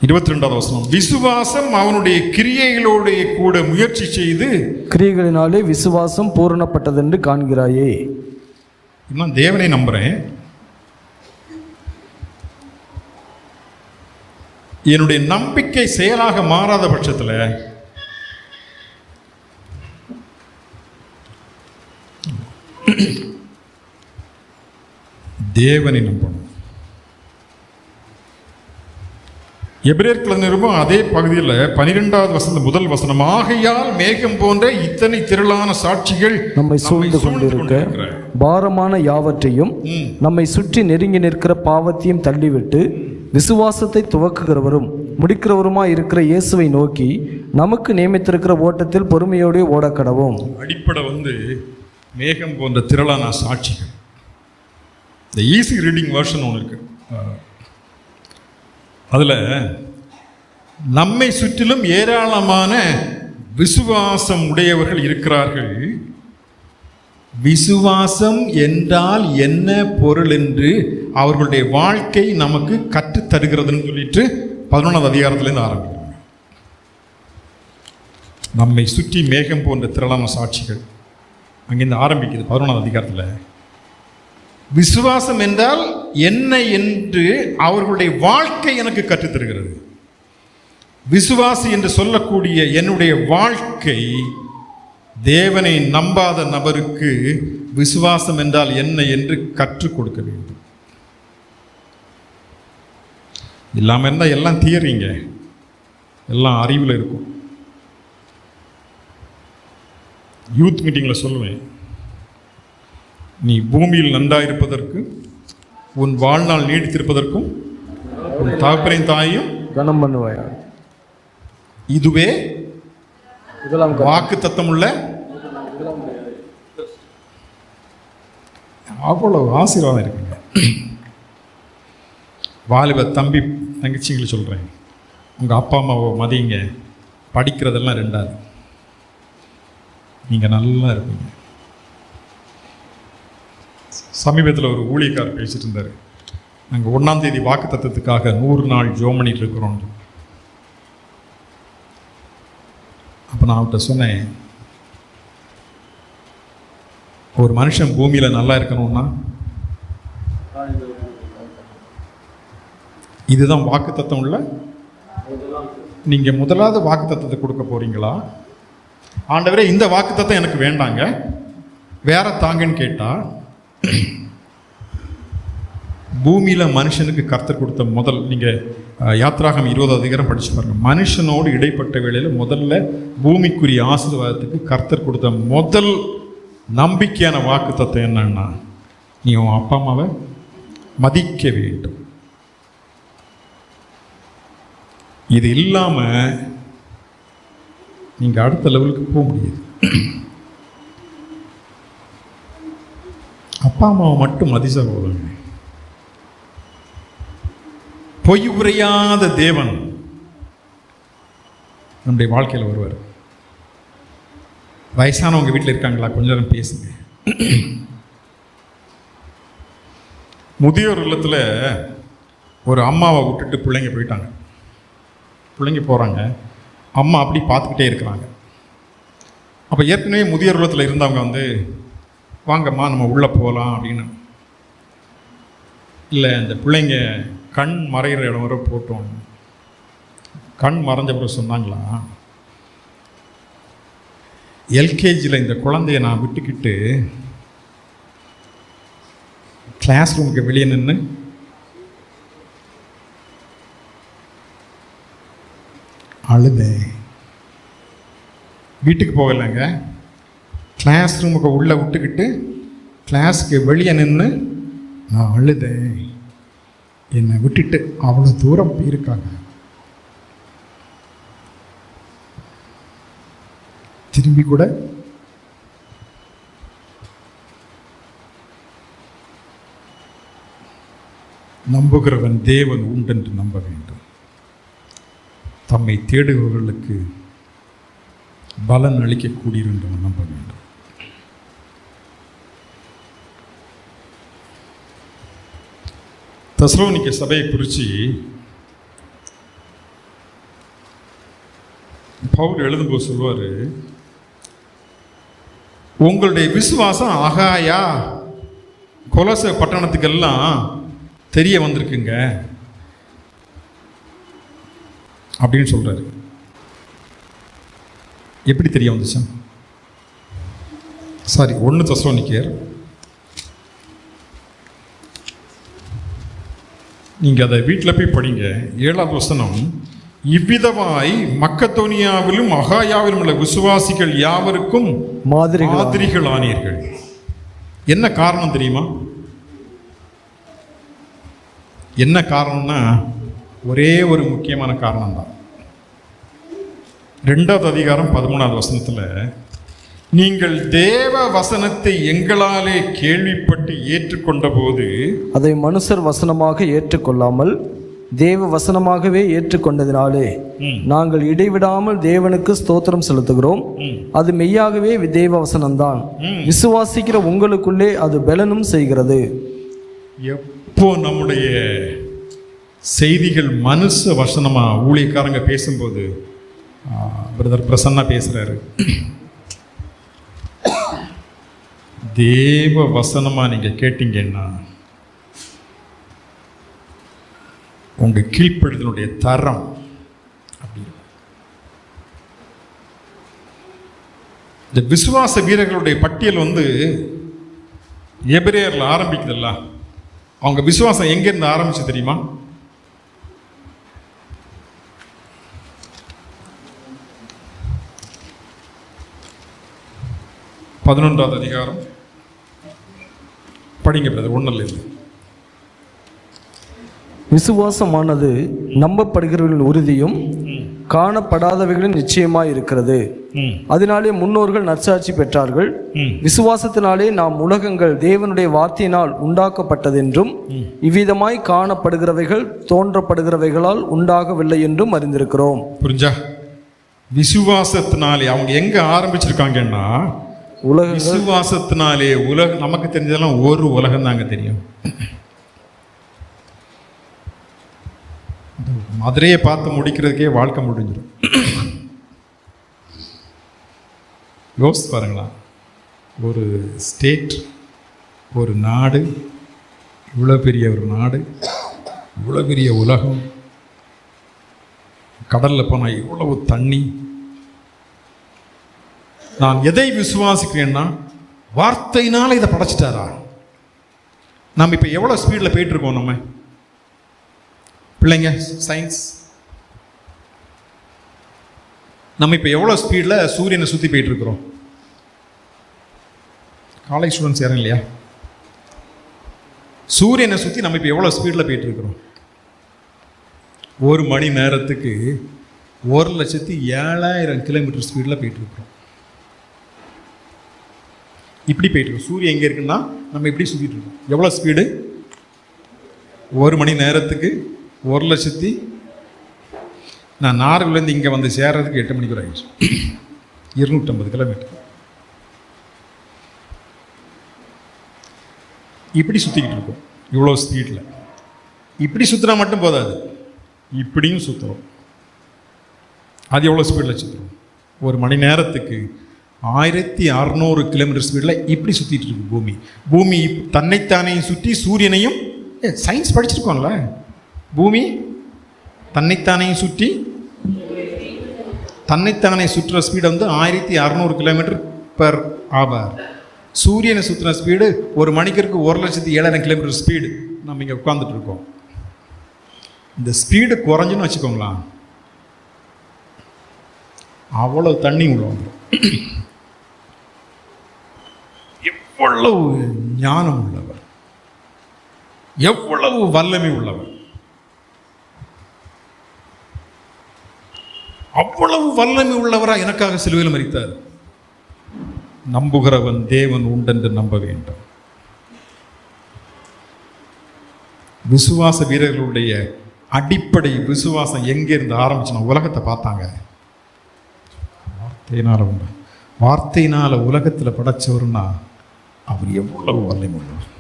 22வது வசனம். விசுவாசம் அவனுடைய கிரியைகளோட கூட முயற்சி செய்து கிரியைகளினாலே விசுவாசம் பூரணப்பட்டது என்று காண்கிறாயே. நான் தேவனை நம்புறேன், என்னுடைய நம்பிக்கை செயலாக மாறாத பட்சத்தில் தேவனை நம்பணும். எபிரேயர் நிருபம் அதே பகுதியில் 12வது வசனம் முதல் வசனம். ஆகையால் மேகம் போன்ற இத்தனை திரளான சாட்சிகள் நம்மை சூழ்ந்து கொண்டிருக்க பாரமான யாவற்றையும் நம்மை சுற்றி நெருங்கி நிற்கிற பாவத்தையும் தள்ளிவிட்டு விசுவாசத்தை துவக்குகிறவரும் முடிக்கிறவருமாய் இருக்கிற இயேசுவை நோக்கி நமக்கு நியமித்திருக்கிற ஓட்டத்தில் பொறுமையோடு ஓடக்கடவோம். அடிப்படை வந்து மேகம் போன்ற திரளான சாட்சிகள். இந்த ஈஸி ரீடிங் வெர்ஷன் ஒன்று இருக்கு. அதில் நம்மை சுற்றிலும் ஏராளமான விசுவாசம் உடையவர்கள் இருக்கிறார்கள். விசுவாசம் என்றால் என்ன பொருள் என்று அவர்களுடைய வாழ்க்கை நமக்கு கற்றுத் தருகிறதுன்னு சொல்லிட்டு 11வது அதிகாரத்திலேருந்து ஆரம்பிக்கிறாங்க. நம்மை சுற்றி மேகம் போன்ற திரளான சாட்சிகள் அங்கிருந்து ஆரம்பிக்குது 11வது அதிகாரத்தில். விசுவாசம் என்றால் என்ன என்று அவர்களுடைய வாழ்க்கை எனக்கு கற்றுத்தருகிறது. விசுவாசி என்று சொல்லக்கூடிய என்னுடைய வாழ்க்கை தேவனை நம்பாத நபருக்கு விசுவாசம் என்றால் என்ன என்று கற்றுக் கொடுக்க வேண்டும். இல்லாமல் இருந்தால் எல்லாம் தியரிங்க, எல்லாம் அறிவில் இருக்கும். யூத் மீட்டிங்கில் சொல்லுவேன், நீ பூமியில் நன்றாயிருப்பதற்கு உன் வாழ்நாள் நீடித்திருப்பதற்கும் உன் தகப்பனையும் தாயையும் கனம் பண்ணுவாயா, இதுவே இதெல்லாம் வாக்கு தத்தமுள்ள அவ்வளவு ஆசீர்வாதம் இருக்குங்க. வாலிப தம்பி தங்கச்சிங்களை சொல்கிறேன், உங்கள் அப்பா அம்மாவை மதிங்க, படிக்கிறதெல்லாம் ரெண்டாது, நீங்கள் நல்லா இருப்பீங்க. சமீபத்தில் ஒரு ஊழியக்காரர் பேசிட்டு இருந்தார், நாங்கள் 1ஆம் தேதி வாக்கு தத்தத்துக்காக 100 நாள் ஜெபம் பண்ணிட்டு இருக்கிறோம். அப்போ நான் அவர்கிட்ட சொன்னேன், ஒரு மனுஷன் பூமியில் நல்லா இருக்கணும்னா இதுதான் வாக்கு தத்தம் உள்ள. நீங்கள் முதலாவது வாக்கு தத்தத்தை கொடுக்க போறீங்களா? ஆண்டவரே இந்த வாக்கு தத்தம் எனக்கு வேண்டாங்க, வேற தாங்கன்னு கேட்டா, பூமியில் மனுஷனுக்கு கர்த்தர் கொடுத்த முதல், நீங்கள் யாத்ராகம் 20வது அதிகாரம் படிச்சு பாருங்க, மனுஷனோடு இடைப்பட்ட வேளையில் முதல்ல பூமிக்குரிய ஆசீர்வாதத்துக்கு கர்த்தர் கொடுத்த முதல் நம்பிக்கையான வாக்கு தத்துவம் என்னன்னா, நீ உன் அப்பா அம்மாவை மதிக்க வேண்டும். இது இல்லாமல் நீங்கள் அடுத்த லெவலுக்கு போக முடியாது. அப்பா அம்மாவை மட்டும் மதிச்சா போதுங்க. பொய் உரையாத தேவன் நம்முடைய வாழ்க்கையில் வருவார். வயசானவங்க வீட்டில் இருக்காங்களா? கொஞ்ச நேரம் பேசுங்க. முதியோர் இல்லத்தில் ஒரு அம்மாவை விட்டுட்டு பிள்ளைங்க போயிட்டாங்க. பிள்ளைங்க போகிறாங்க, அம்மா அப்படி பார்த்துக்கிட்டே இருக்கிறாங்க. அப்போ ஏற்கனவே முதியோர் இல்லத்தில் இருந்தவங்க வந்து, வாங்கம்மா நம்ம உள்ளே போகலாம் அப்படின்னு. இல்லை, இந்த பிள்ளைங்க கண் மறைகிற இடம் வரை போட்டோம். கண் மறைஞ்ச பிறகு சொன்னாங்களா, எல்கேஜியில் இந்த குழந்தைய நான் விட்டுக்கிட்டு கிளாஸ் ரூமுக்கு வெளியே நின்று அழுதேன். வீட்டுக்கு போகலைங்க, கிளாஸ் ரூமுக்கு உள்ளே விட்டுக்கிட்டு கிளாஸுக்கு வெளியே நின்று நான் அழுதேன். என்னை விட்டுட்டு அவ்வளோ தூரம் போயிருக்காங்க. திரும்பி கூட நம்புகிறவன் தேவன் உண்டென்று நம்ப வேண்டும். தம்மை தேடுபவர்களுக்கு பலன் அளிக்கக்கூடியவர் என்று நம்ப வேண்டும். தெசலோனிக்க சபையை குறித்து பவுல் எழுதும்போது சொல்வார், உங்களுடைய விசுவாசம் அகாயா கொலோசை பட்டணத்துக்கெல்லாம் தெரிய வந்திருக்குங்க அப்படின்னு சொல்றாரு. எப்படி தெரிய வந்துச்சா? 1 தெசலோனிக்கேயர், நீங்கள் அதை வீட்டில் போய் படிங்க. 7வது வசனம், இவ்விதமாய் மக்கதோனியாவிலும் அகாயாவிலும் உள்ள விசுவாசிகள் யாவருக்கும் மாதிரிகள் ஆனீர்கள். என்ன காரணம் தெரியுமா? என்ன காரணம்னா ஒரே ஒரு முக்கியமான காரணம் தான். 2வது அதிகாரம் 13வது வசனத்தில், நீங்கள் தேவ வசனத்தை எங்களாலே கேள்விப்பட்டு ஏற்றுக்கொண்ட போது அதை மனுஷர் வசனமாக ஏற்றுக்கொள்ளாமல் தேவ வசனமாகவே ஏற்றுக்கொண்டதினாலே நாங்கள் இடைவிடாமல் தேவனுக்கு ஸ்தோத்திரம் செலுத்துகிறோம். அது மெய்யாகவே தேவ வசனம்தான். விசுவாசிக்கிற உங்களுக்குள்ளே அது பலனும் செய்கிறது. எப்போ நம்முடைய செய்திகள் மனுஷ வசனமா ஊழியக்காரங்க பேசும்போது, பிரதர் பிரசன்னா பேசுறாரு, தேவ வசனமா நீங்க கேட்டீங்கன்னா உங்க கீழ்ப்படுதலுடைய தரம் அப்படி. இந்த விசுவாச வீரர்களுடைய பட்டியல் எபிரேயர்ல ஆரம்பிக்குதுல்ல, அவங்க விசுவாசம் எங்கிருந்து ஆரம்பிச்சு தெரியுமா? பதினொன்றாவது அதிகாரம் படிங்க பிரதர். ஒன்றும் இல்லை. விசுவாசமானது நம்பப்படுகிறவர்களின் உறுதியும் காணப்படாதவைகளின் நிச்சயமாய் இருக்கிறது. அதனாலே முன்னோர்கள் நற்சாட்சி பெற்றார்கள். விசுவாசத்தினாலே நாம் உலகங்கள் தேவனுடைய வார்த்தையினால் உண்டாக்கப்பட்டதென்றும் இவ்விதமாய் காணப்படுகிறவைகள் தோன்றப்படுகிறவைகளால் உண்டாகவில்லை என்றும் அறிந்திருக்கிறோம். புரிஞ்சா? விசுவாசத்தினாலே அவங்க எங்க ஆரம்பிச்சிருக்காங்கன்னா, விசுவாசத்தினாலே உலகம் நமக்கு தெரிஞ்சதெல்லாம் ஒரு உலகம் தாங்க தெரியும். மதுரையை பார்த்து முடிக்கிறதுக்கே வாழ்க்கை முடிஞ்சிடும். யோசித்து பாருங்களா, ஒரு ஸ்டேட், ஒரு நாடு, இவ்வளோ பெரிய ஒரு நாடு, இவ்வளோ பெரிய உலகம், கடலில் போனால் இவ்வளவு தண்ணி. நான் எதை விசுவாசிக்கிறேன்னா, வார்த்தையினால இதை படைச்சிட்டாரா? நம்ம இப்போ எவ்வளோ ஸ்பீடில் போயிட்டு இருக்கோம்? நம்ம பிள்ளைங்க சயின்ஸ், நம்ம இப்போ எவ்வளோ ஸ்பீடில் சூரியனை சுற்றி போயிட்டு இருக்கிறோம்? காலேஜ் ஸ்டூடெண்ட்ஸ் யாரும் இல்லையா? சூரியனை சுற்றி நம்ம இப்போ எவ்வளோ ஸ்பீடில் போயிட்டு இருக்கிறோம்? ஒரு மணி நேரத்துக்கு 1,07,000 கிலோமீட்டர் ஸ்பீடில் போயிட்டு இருக்கிறோம். இப்படி போயிட்டு இருக்கோம். சூரியன் எங்கே இருக்குன்னா நம்ம இப்படி சுற்றிட்டு இருக்கோம். எவ்வளோ ஸ்பீடு? ஒரு மணி நேரத்துக்கு 1,00,000. நான் நார்வேலேருந்து இங்கே வந்து சேர்றதுக்கு 8 மணிக்கு ஆயிடுச்சு. 250 கிலோமீட்டர். இப்படி சுற்றிக்கிட்டு இருக்கோம் இவ்வளோ ஸ்பீடில். இப்படி சுற்றினா மட்டும் போதாது, இப்படியும் சுற்றுறோம். அது எவ்வளோ ஸ்பீடில் சுற்றுறோம்? ஒரு மணி நேரத்துக்கு 1600 கிலோமீட்டர் ஸ்பீடில் இப்படி சுற்றிட்டு இருக்கு பூமி. பூமி தன்னைத்தானே சுற்றி சூரியனையும், சயின்ஸ் படிச்சிருக்கோம்ல, பூமி தன்னைத்தானே சுற்றி தன்னைத்தானே சுற்றுற ஸ்பீடு 1600 கிலோமீட்டர் பெர் ஹவர். சூரியனை சுற்றுற ஸ்பீடு ஒரு மணிக்கு 1,07,000 கிலோமீட்டர் ஸ்பீடு. நம்ம இங்கே உட்காந்துட்டு இருக்கோம். இந்த ஸ்பீடு குறைஞ்சுன்னு வச்சுக்கோங்களா, அவ்வளவு தண்ணி உள்ள வந்துடும். எவ்வளவு ஞானம் உள்ளவர், எவ்வளவு வல்லமை உள்ளவர், அவ்வளவு வல்லமை உள்ளவரா எனக்காக சிலுவையில் மரித்தார். நம்புகிறவன் தேவன் உண்டென்று நம்ப வேண்டும். விசுவாச வீரர்களுடைய அடிப்படை விசுவாசம் எங்கிருந்து ஆரம்பிச்சுன்னா, உலகத்தை பார்த்தாங்க. வார்த்தையினால உண்டு, வார்த்தையினால உலகத்தில் படைச்சவர்னா அவர் எவ்வளவு வல்லமை உள்ளவர்.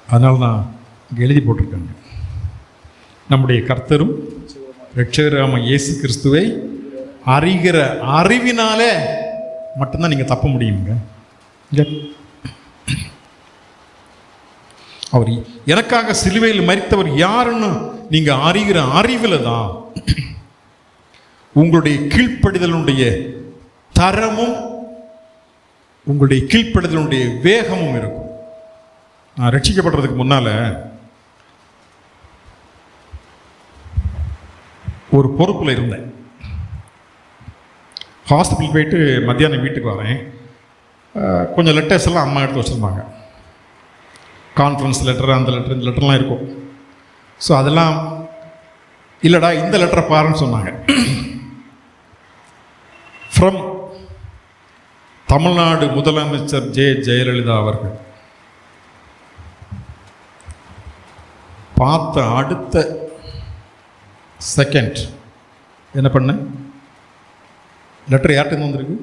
அதனால தான் இங்கே எழுதி போட்டிருக்காங்க, நம்முடைய கர்த்தரும் இரட்சகராகிய இயேசு கிறிஸ்துவை அறிகிற அறிவினாலே மட்டும்தான் நீங்கள் தப்ப முடியுங்க. அவர் எனக்காக சிலுவையில் மரித்தவர் யாருன்னு நீங்க அறிகிற அறிவில் தான் உங்களுடைய கீழ்ப்படிதலுடைய தரமும் உங்களுடைய கீழ்ப்படிதலுடைய வேகமும் இருக்கும். நான் ரட்சிக்கப்படுறதுக்கு முன்னால ஒரு பொறுப்பில் இருந்தேன். ஹாஸ்பிட்டல் போயிட்டு மத்தியானம் வீட்டுக்கு வரேன். கொஞ்சம் லெட்டர்ஸ் எல்லாம் அம்மா எடுத்து வச்சுருந்தாங்க. கான்ஃபரன்ஸ் லெட்டர், அந்த லெட்டர், இந்த லெட்டர்லாம் இருக்கும். ஸோ அதெல்லாம் இல்லடா இந்த லெட்டரை பாருன்னு சொன்னாங்க. ஃப்ரம் தமிழ்நாடு முதலமைச்சர் ஜெயலலிதா அவர்கள். பார்த்த அடுத்த செகண்ட் என்ன பண்ண, லெட்டர் யார்கிட்ட வந்திருக்கு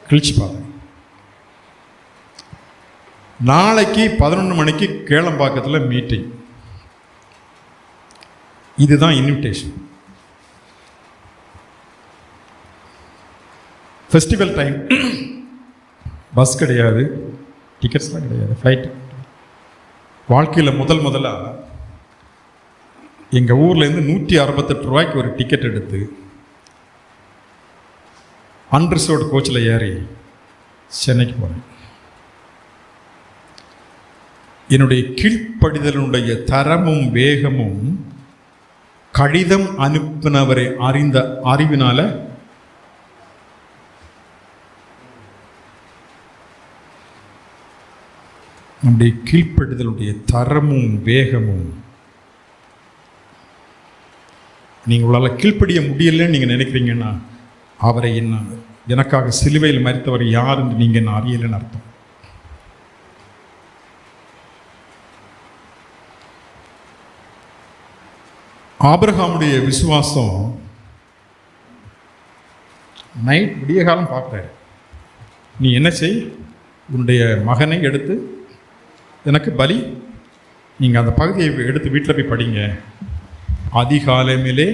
கிழிச்சு பார்த்தேன். நாளைக்கு 11 மணிக்கு கேளம்பாக்கத்தில் மீட்டிங். இதுதான் இன்விடேஷன். ஃபெஸ்டிவல் டைம், பஸ் கிடையாது, டிக்கெட்ஸ்லாம் கிடையாது, ஃப்ளைட். வாழ்க்கையில் முதலாக எங்கள் ஊர்லேருந்து 168 ரூபாய்க்கு ஒரு டிக்கெட் எடுத்து அன்ரிசர்வ்டு கோச்சில் ஏறி சென்னைக்கு போனேன். என்னுடைய கீழ்ப்படிதலுடைய தரமும் வேகமும் கடிதம் அனுப்பினவரை அறிந்த அறிவினால நம்முடைய கீழ்ப்படிதலுடைய தரமும் வேகமும், நீங்கள் உங்களால் கீழ்ப்படிய முடியலன்னு நீங்கள் நினைக்கிறீங்கன்னா அவரை எனக்காக சிலுவையில் மரித்தவர் யார் என்று நீங்கள் என்ன அறியலைன்னு அர்த்தம். ஆபிரகாமுடைய விசுவாசம் நைட் விடிய காலம் பார்க்குறாரு. நீ என்ன செய், உன்னுடைய மகனை எடுத்து எனக்கு பலி. நீங்கள் அந்த பகுதியை எடுத்து வீட்டில் போய் படிங்க. அதிகாலமிலே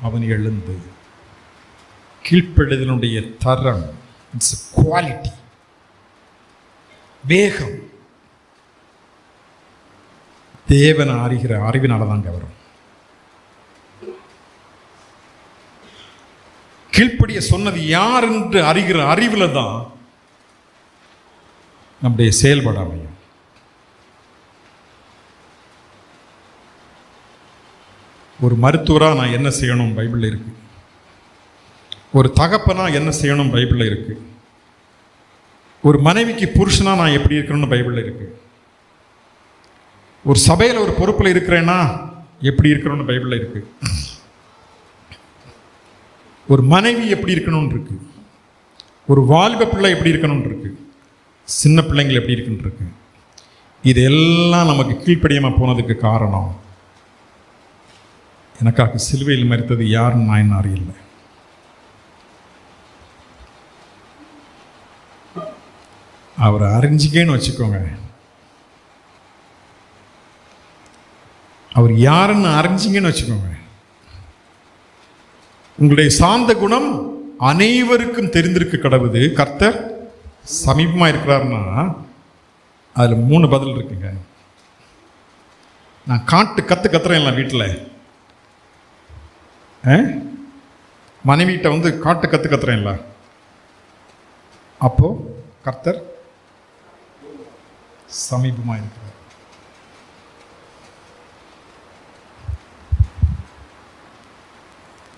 அவன் எழுந்து, கீழ்ப்படிதலுடைய தரம், இட்ஸ் குவாலிட்டி, வேகம் தேவனை அறிகிற அறிவினால தாங்க வரும். கீழ்ப்படிய சொன்னது யார் என்று அறிகிற அறிவில் தான் நம்முடைய செயல்பாடு அமையும். ஒரு மருத்துவராக நான் என்ன செய்யணும் பைபிளில் இருக்கு. ஒரு தகப்பனா என்ன செய்யணும் பைபிளில் இருக்கு. ஒரு மனைவிக்கு புருஷனா நான் எப்படி இருக்கணும்னு பைபிளில் இருக்கு. ஒரு சபையில் ஒரு பொறுப்பில் இருக்கிறேன்னா எப்படி இருக்கணும்னு பைபிளில் இருக்கு. ஒரு மனைவி எப்படி இருக்கணும்னு இருக்கு. ஒரு வாலிப பிள்ளை எப்படி இருக்கணும்னு இருக்கு. சின்ன பிள்ளைங்கள் எப்படி இருக்குன்னு இருக்கு. இதெல்லாம் நமக்கு கீழ்ப்படியாமல் போனதுக்கு காரணம், எனக்காக சிலுவையில் மரித்தது யாருன்னு நான் என்ன அறியல. அவரை அறிஞ்சிக்கேன்னு வச்சுக்கோங்க. அவர் யாருன்னு அறிஞ்சிங்கன்னு வச்சுக்கோங்க. உங்களுடைய சாந்த குணம் அனைவருக்கும் தெரிந்திருக்க கடவுது. கர்த்தர் சமீபமாக இருக்கிறாருன்னா அதில் 3 பதில் இருக்குங்க. நான் கத்துறேன் இல்லை வீட்டில், மனைவிட்ட கத்துறேன்ல, அப்போ கர்த்தர் சமீபமாக இருக்கிறார்.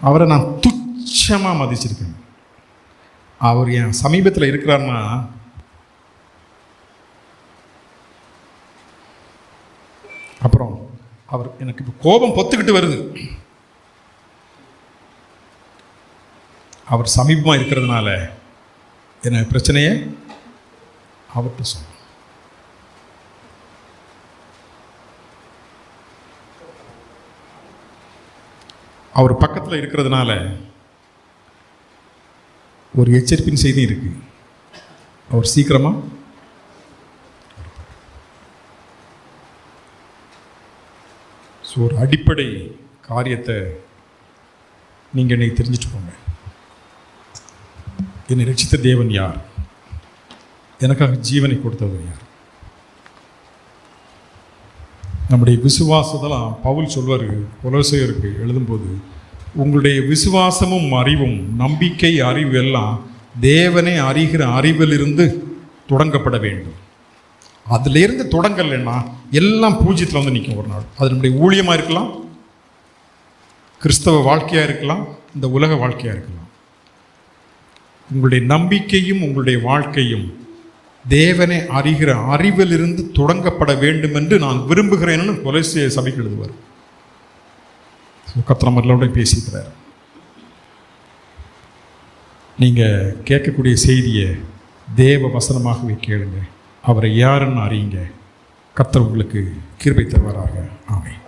அவரை நான் துச்சமாக மதிச்சிருக்கேன். அவர் என் சமீபத்தில் இருக்கிறார்னா அப்புறம் அவர் எனக்கு இப்போ கோபம் பொத்துக்கிட்டு வருது. அவர் சமீபமாக இருக்கிறதுனால என்ன பிரச்சனையே அவர்கிட்ட சொல்ல. அவர் பக்கத்தில் இருக்கிறதுனால ஒரு எச்சரிப்பின் செய்தி இருக்கு. அவர் சீக்கிரமா ஒரு அடிப்படை காரியத்தை நீங்கள் இன்னைக்கு தெரிஞ்சுட்டு போங்க. என்னை ரட்சித்த தேவன் யார்? எனக்காக ஜீவனை கொடுத்தவர் யார்? நம்முடைய விசுவாசத்தெல்லாம் பவுல் சொல்வார் கொலோசையருக்கு எழுதும்போது, உங்களுடைய விசுவாசமும் அறிவும் நம்பிக்கை அறிவு எல்லாம் தேவனை அறிகிற அறிவிலிருந்து தொடங்கப்பட வேண்டும். அதிலிருந்து தொடங்கலைன்னா எல்லாம் பூஜ்யத்தில் வந்து நிற்கும் ஒரு நாள். அது நம்முடைய ஊழியமாக இருக்கலாம், கிறிஸ்தவ வாழ்க்கையாக இருக்கலாம், இந்த உலக வாழ்க்கையாக இருக்கலாம். உங்களுடைய நம்பிக்கையும் உங்களுடைய வாழ்க்கையும் தேவனை அறிகிற அறிவிலிருந்து தொடங்கப்பட வேண்டும் என்று நான் விரும்புகிறேன்னு கொலோசிய சபைக்கு எழுதுவார். கர்த்தர் நம்மளோட பேசிக்கிறார். நீங்கள் கேட்கக்கூடிய செய்தியை தேவ வசனமாகவே கேளுங்க. அவரை யாருன்னு அறியுங்க. கர்த்தர் உங்களுக்கு கிருபை தருவாராக. ஆமென்.